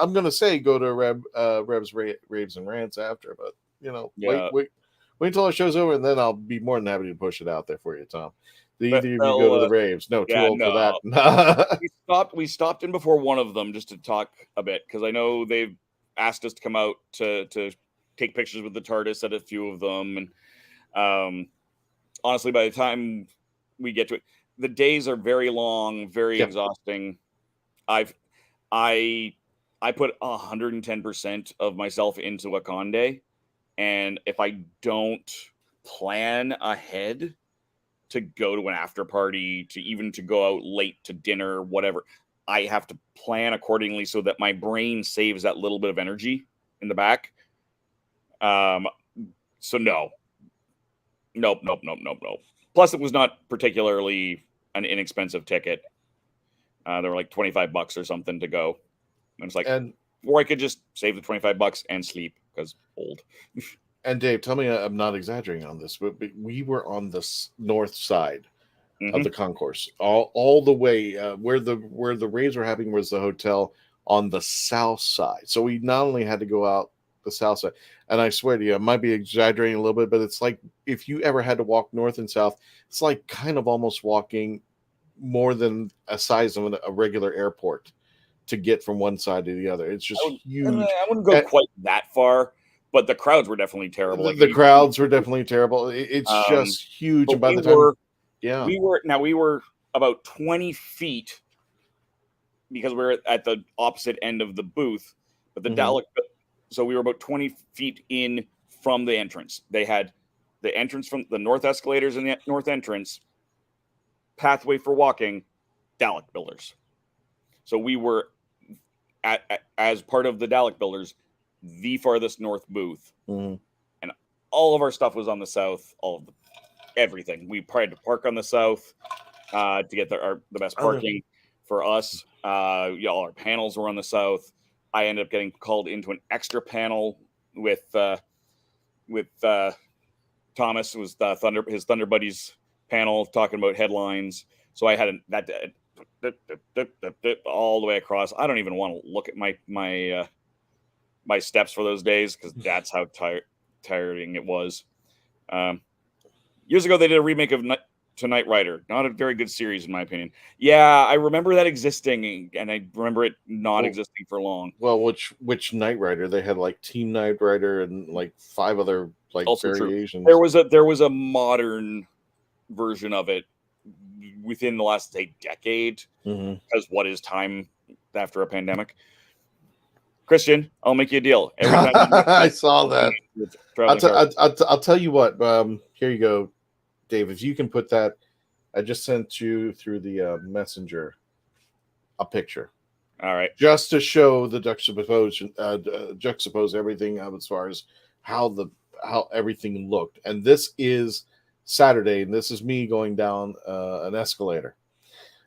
I'm going to say go to Reb's Raves and Rants after, but wait until our show's over, and then I'll be more than happy to push it out there for you, Tom. Either of you go to the raves. No, too old for that. We stopped in before one of them just to talk a bit because I know they've asked us to come out to take pictures with the TARDIS at a few of them, and honestly, by the time we get to it, the days are very long, very exhausting. I put 110% of myself into a con day, and if I don't plan ahead to go to an after party, to go out late to dinner, whatever, I have to plan accordingly so that my brain saves that little bit of energy in the back. So no. Nope. Plus, it was not particularly an inexpensive ticket. They were like $25 or something to go. And it's like, or I could just save the $25 and sleep because old. And Dave, tell me I'm not exaggerating on this, but we were on the north side of the concourse, all the way where the raves were happening was the hotel on the south side. So we not only had to go out the south side, and I swear to you, I might be exaggerating a little bit, but it's like if you ever had to walk north and south, it's like kind of almost walking more than a size of a regular airport to get from one side to the other. It's just huge. I wouldn't go quite that far. But the crowds were definitely terrible. The crowds were definitely terrible. It's just huge. And by the time, we were about 20 feet because we were at the opposite end of the booth. But the Dalek, so we were about 20 feet in from the entrance. They had the entrance from the north escalators and the north entrance, pathway for walking, Dalek builders. So we were as part of the Dalek builders, the farthest north booth, and all of our stuff was on the south. Everything we tried to park on the south to get the best parking for us. All our panels were on the south. I ended up getting called into an extra panel with Thomas. It was his Thunder Buddies panel talking about headlines. So I had that all the way across. I don't even want to look at my steps for those days because that's how tiring it was. Years ago, they did a remake of Knight Rider. Not a very good series, in my opinion. Yeah, I remember that existing, and I remember it not existing for long. Well, which Knight Rider? They had like Team Knight Rider and like 5 other variations. True. There was a modern version of it within the last decade. Because what is time after a pandemic? Christian, I'll make you a deal. Every time I saw that. I'll tell you what. Here you go, Dave. If you can put that, I just sent you through the messenger a picture. All right, just to show the juxtapose everything as far as how everything looked. And this is Saturday, and this is me going down an escalator.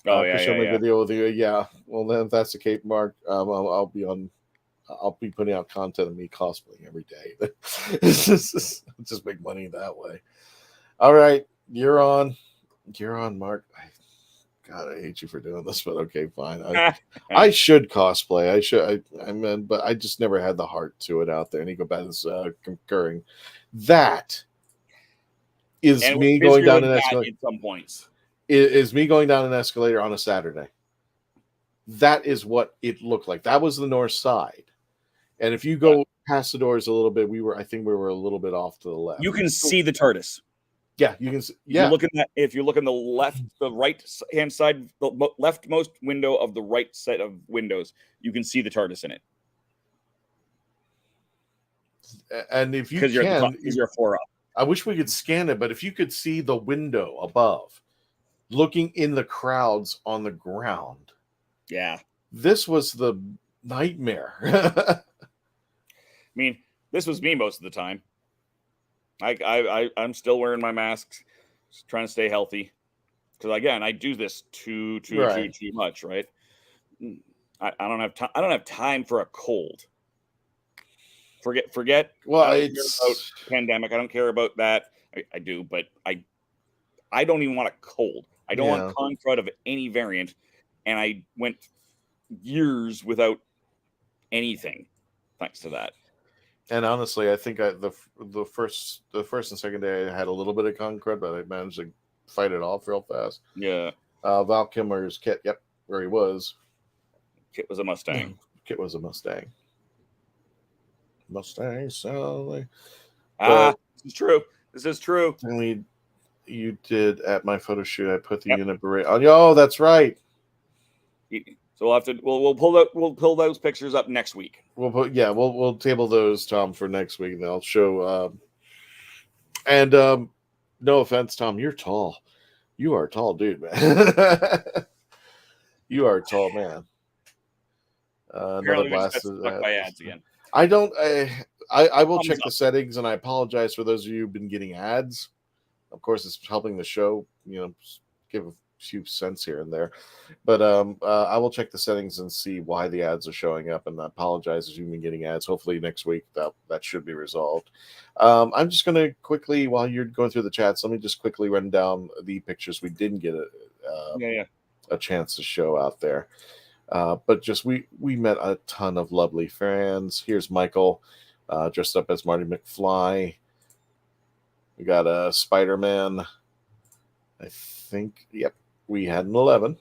Video with you. Yeah. Well, then if that's the case, Mark, I'll be putting out content of me cosplaying every day. just make money that way. All right, you're on, Mark. God, I hate you for doing this, but okay, fine. I should cosplay. But I just never had the heart to it out there. And Ecobad is concurring. That is me going down an escalator. At some points, is me going down an escalator on a Saturday. That is what it looked like. That was the north side. And if you go past the doors a little bit, I think we were a little bit off to the left. You can see the TARDIS. Yeah, you can see. Yeah. If you look in the right hand side, the leftmost window of the right set of windows, you can see the TARDIS in it. And if you you're 4 up. I wish we could scan it, but if you could see the window above, looking in the crowds on the ground. Yeah. This was the nightmare. I mean, this was me most of the time. I'm still wearing my masks, trying to stay healthy. Because again, I do this too much, right? I don't have time for a cold. Forget. Well, I don't care about pandemic. I don't care about that. I do, but I don't even want a cold. I don't want con crud of any variant, and I went years without anything thanks to that. And honestly, I think the first and second day I had a little bit of con crud, but I managed to fight it off real fast. Yeah. Val Kilmer's Kit, yep, where he was. Kit was a Mustang. Kit was a Mustang. Mustang Sally. This is true. This is true. I mean, you did at my photo shoot. I put the unit beret on. Oh, that's right. So we'll have to we'll pull those pictures up next week. We'll table those, Tom, for next week. And I'll show. No offense, Tom, you're tall. You are a tall dude, man. You are a tall man. Another blast. Stuck by ads again. I don't. I will check the settings, and I apologize for those of you who've been getting ads. Of course, it's helping the show. Give a few cents here and there, but I will check the settings and see why the ads are showing up. And I apologize if you've been getting ads. Hopefully next week that should be resolved. I'm just going to quickly, while you're going through the chats, let me just quickly run down the pictures we didn't get a chance to show out there. But just we met a ton of lovely fans. Here's Michael dressed up as Marty McFly. We got a Spider-Man. I think, yep, we had an 11.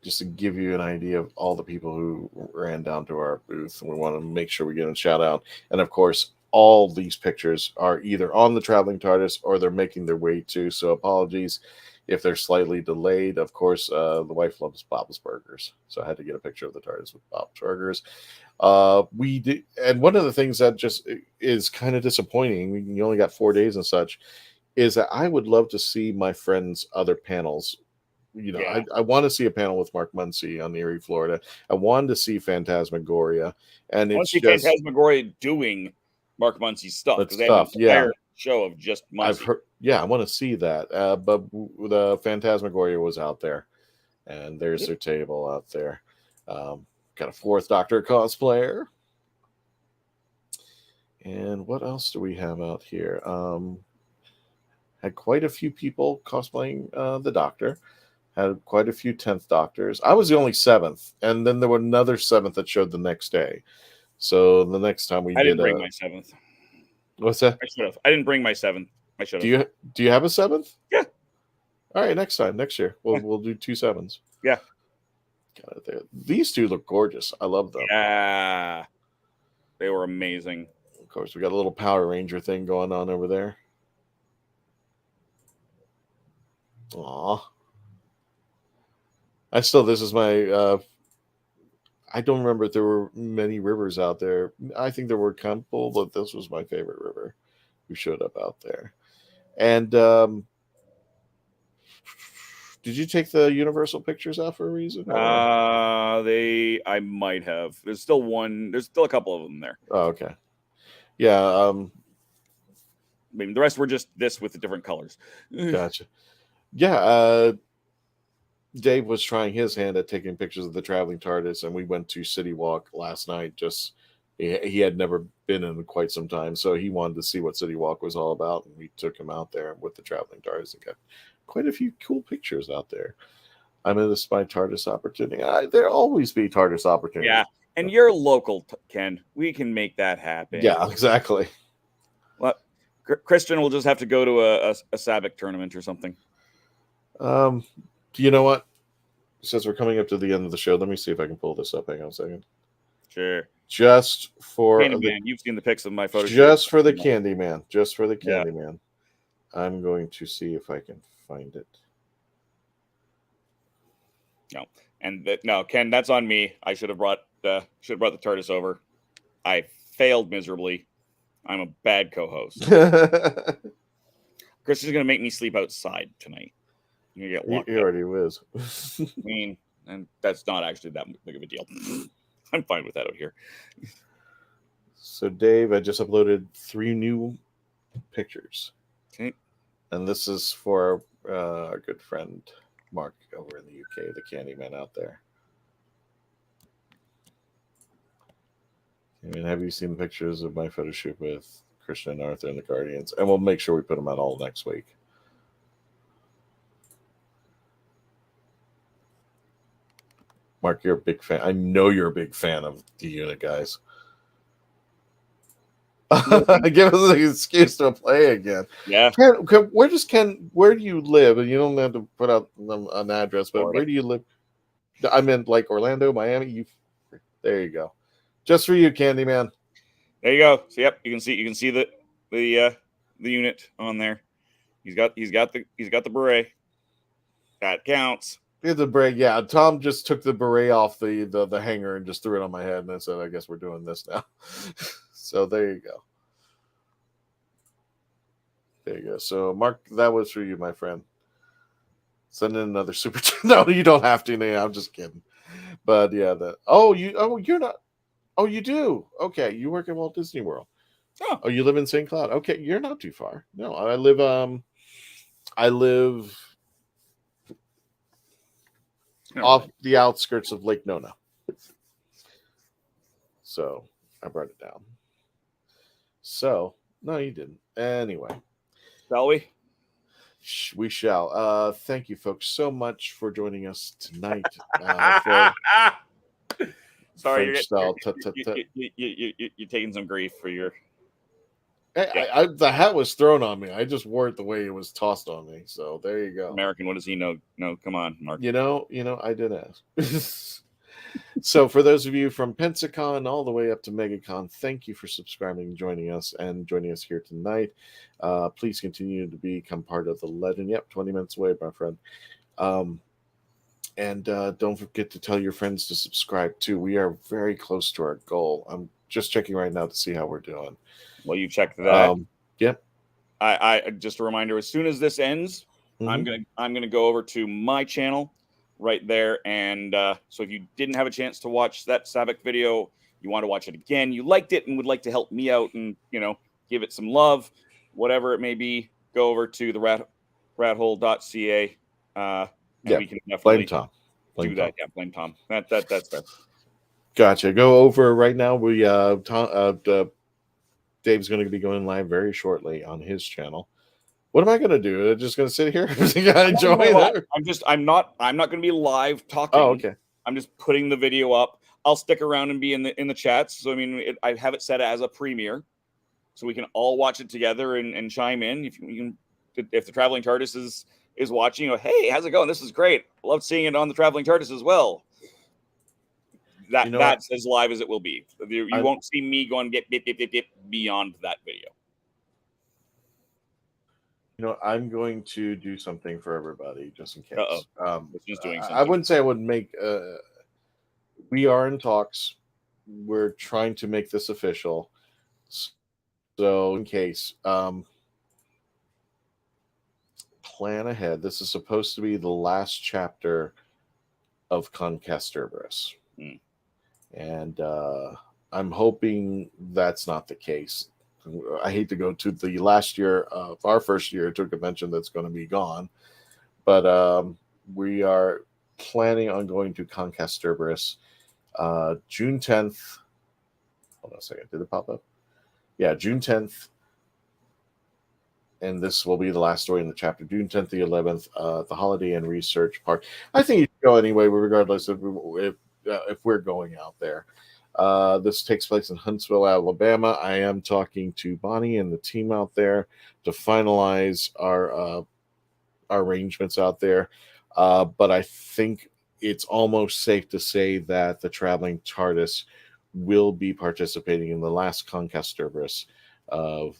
Just to give you an idea of all the people who ran down to our booth, and we want to make sure we get a shout out. And of course, all these pictures are either on the traveling TARDIS or they're making their way to. So apologies if they're slightly delayed. Of course, the wife loves Bob's Burgers, so I had to get a picture of the TARDIS with Bob's Burgers. We did, and one of the things that just is kind of disappointing, you only got 4 days and such, is that I would love to see my friends' other panels. I want to see a panel with Mark Muncy on Erie, Florida. I wanted to see Phantasmagoria, and I want to see Phantasmagoria doing Mark Muncy's stuff, because they have an entire show of just Muncy. I've heard, I want to see that. But the Phantasmagoria was out there, and there's their table out there. Got a Fourth Doctor cosplayer. And what else do we have out here? Had quite a few people cosplaying the Doctor. Had quite a few 10th Doctors. I was the only 7th, and then there were another 7th that showed the next day. So the next time I didn't bring my 7th. What's that? I should have. I didn't bring my 7th. I should have. Do you have a 7th? Yeah. All right, next year we'll do 2 7s. Yeah. Got it there. These two look gorgeous. I love them. Yeah. They were amazing. Of course, we got a little Power Ranger thing going on over there. Aw. This is my, I don't remember if there were many rivers out there. I think there were a couple, but this was my favorite river who showed up out there. And did you take the Universal pictures out for a reason? I might have. There's still a couple of them there. Oh, okay. Yeah. I mean, the rest were just this with the different colors. Gotcha. Yeah. Dave was trying his hand at taking pictures of the traveling TARDIS, and we went to City Walk last night. He had never been in quite some time, so he wanted to see what City Walk was all about, and we took him out there with the traveling TARDIS and got quite a few cool pictures out there. I'm in this my TARDIS opportunity. There'll always be TARDIS opportunity. Yeah, and you're local, Ken. We can make that happen. Yeah, exactly. Well, Christian will just have to go to a Sabic tournament or something. You know what? Since we're coming up to the end of the show, let me see if I can pull this up. Hang on a second. Sure. Just for Candyman, you've seen the pics of my photo. Just for the Candyman. Just for the Candyman. Yeah. I'm going to see if I can find it. No, Ken, that's on me. I should have brought the TARDIS over. I failed miserably. I'm a bad co-host. Chris is going to make me sleep outside tonight. You get locked he already was. I mean, and that's not actually that big of a deal. I'm fine with that out here. So, Dave, I just uploaded 3 new pictures. Okay. And this is for our good friend Mark over in the UK, the Candyman out there. I mean, have you seen the pictures of my photo shoot with Christian and Arthur and the Guardians? And we'll make sure we put them out all next week. Mark, you're a big fan. I know you're a big fan of the unit, guys. Give us an excuse to play again. Yeah. Where do you live? And you don't have to put out an address, but where do you live? I meant like Orlando, Miami. There you go. Just for you, Candyman. There you go. So, yep, you can see the unit on there. He's got the beret. That counts. The beret, yeah. Tom just took the beret off the hanger and just threw it on my head, and I said, "I guess we're doing this now." So there you go. There you go. So Mark, that was for you, my friend. Send in another super chat. No, you don't have to. No, I'm just kidding. But yeah, you're not. Oh, you do. Okay, you work at Walt Disney World. Oh, you live in St. Cloud. Okay, you're not too far. No, I live off the outskirts of Lake Nona. So I brought it down. So no, you didn't. Anyway, shall we? We shall. Thank you, folks, so much for joining us tonight. Sorry, you're taking some grief for your. The hat was thrown on me. I just wore it the way it was tossed on me. So there you go. American, what does he know? No, come on, Mark. You know, I did ask. So for those of you from Pensacon all the way up to MegaCon, thank you for subscribing and joining us here tonight. Please continue to become part of the legend. Yep, 20 minutes away, my friend. And don't forget to tell your friends to subscribe too. We are very close to our goal. I'm just checking right now to see how we're doing. Well, you check that. Yep. I just a reminder, as soon as this ends, I'm gonna go over to my channel right there. And so if you didn't have a chance to watch that Sabak video, you want to watch it again, you liked it and would like to help me out and, give it some love, whatever it may be, go over to the rathole.ca. And we can definitely blame Tom. Do that. Yeah, blame Tom. That's fair. Gotcha. Go over right now. Dave's going to be going live very shortly on his channel. What am I going to do? I'm just going to sit here and enjoy it. I'm not going to be live talking. Oh, okay. I'm just putting the video up. I'll stick around and be in the chats. So I mean, I have it set as a premiere, so we can all watch it together and chime in. If the Traveling TARDIS is watching, hey, how's it going? This is great. Love seeing it on the Traveling TARDIS as well. That's as live as it will be. You won't see me going get beyond that video. I'm going to do something for everybody just in case. Just doing something. I wouldn't say I would make. We are in talks. We're trying to make this official. So in case, plan ahead. This is supposed to be the last chapter of Concast Cerberus. And I'm hoping that's not the case. I hate to go to the last year of our first year to a convention that's going to be gone, but we are planning on going to Concast Cerberus June 10th. Hold on a second. Did it pop up? Yeah, June 10th. And this will be the last story in the chapter, June 10th, the 11th, the Holiday and Research Park. I think you should go anyway, regardless if we're going out there. This takes place in Huntsville, Alabama. I am talking to Bonnie and the team out there to finalize our arrangements out there. But I think it's almost safe to say that the Traveling TARDIS will be participating in the last Concast Cerberus of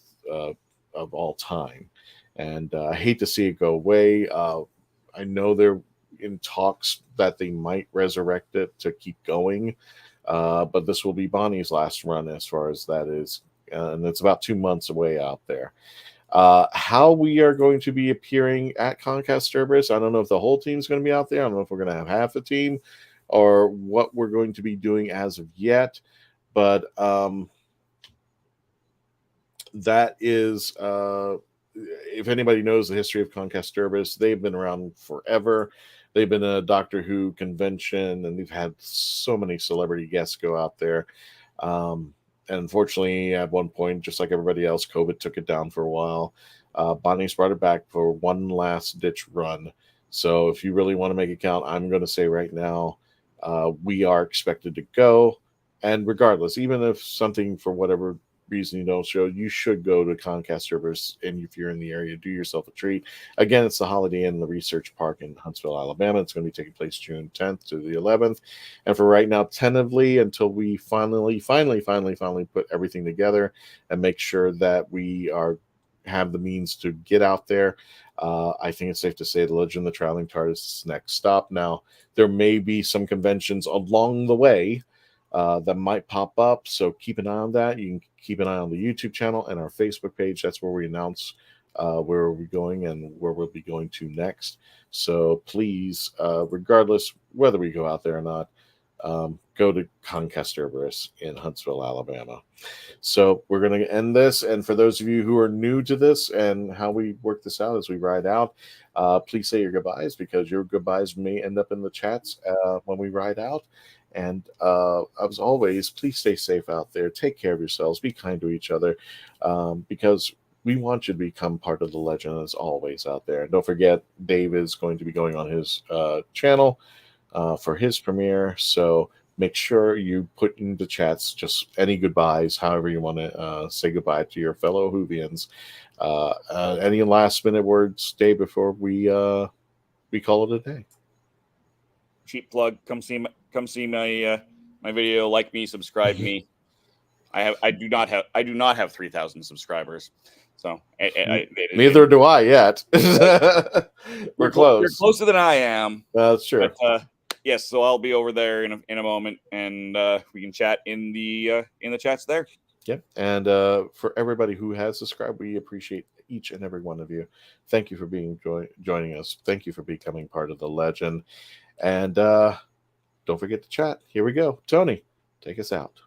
all time. And I hate to see it go away. I know they're in talks that they might resurrect it to keep going. But this will be Bonnie's last run as far as that is. And it's about 2 months away out there. How we are going to be appearing at Concast Cerberus, I don't know if the whole team's going to be out there. I don't know if we're going to have half the team or what we're going to be doing as of yet. But that is, if anybody knows the history of Concast Cerberus, they've been around forever. They've been a Doctor Who convention, and they've had so many celebrity guests go out there. unfortunately, at one point, just like everybody else, COVID took it down for a while. Bonnie's brought it back for one last ditch run. So if you really want to make it count, I'm going to say right now, we are expected to go. And regardless, even if something for whatever reason you don't show, you should go to Comcast servers. And if you're in the area, do yourself a treat. Again, it's the Holiday Inn, the Research Park in Huntsville, Alabama. It's going to be taking place June 10th to the 11th. And for right now, tentatively, until we finally put everything together and make sure that we have the means to get out there, I think it's safe to say the Legend of the Traveling TARDIS is next stop. Now, there may be some conventions along the way that might pop up, so keep an eye on that. You can keep an eye on the YouTube channel and our Facebook page. That's where we announce where we're going and where we'll be going to next. So please, regardless whether we go out there or not, go to Comcast Cerberus in Huntsville, Alabama. So we're going to end this. And for those of you who are new to this and how we work this out as we ride out, please say your goodbyes, because your goodbyes may end up in the chats when we ride out. And as always, please stay safe out there. Take care of yourselves. Be kind to each other, because we want you to become part of the legend as always out there. And don't forget, Dave is going to be going on his channel for his premiere. So make sure you put in the chats just any goodbyes, however you want to say goodbye to your fellow Whovians. Any last minute words, Dave, before we call it a day? Cheap plug. Come see my my video. Like me, subscribe me. I do not have 3,000 subscribers. So neither do I yet. We're close. You're closer than I am. That's true. But, yes, so I'll be over there in a moment, and we can chat in the chats there. Yep. And for everybody who has subscribed, we appreciate each and every one of you. Thank you for joining us. Thank you for becoming part of the legend. And don't forget to chat. Here we go. Tony, take us out.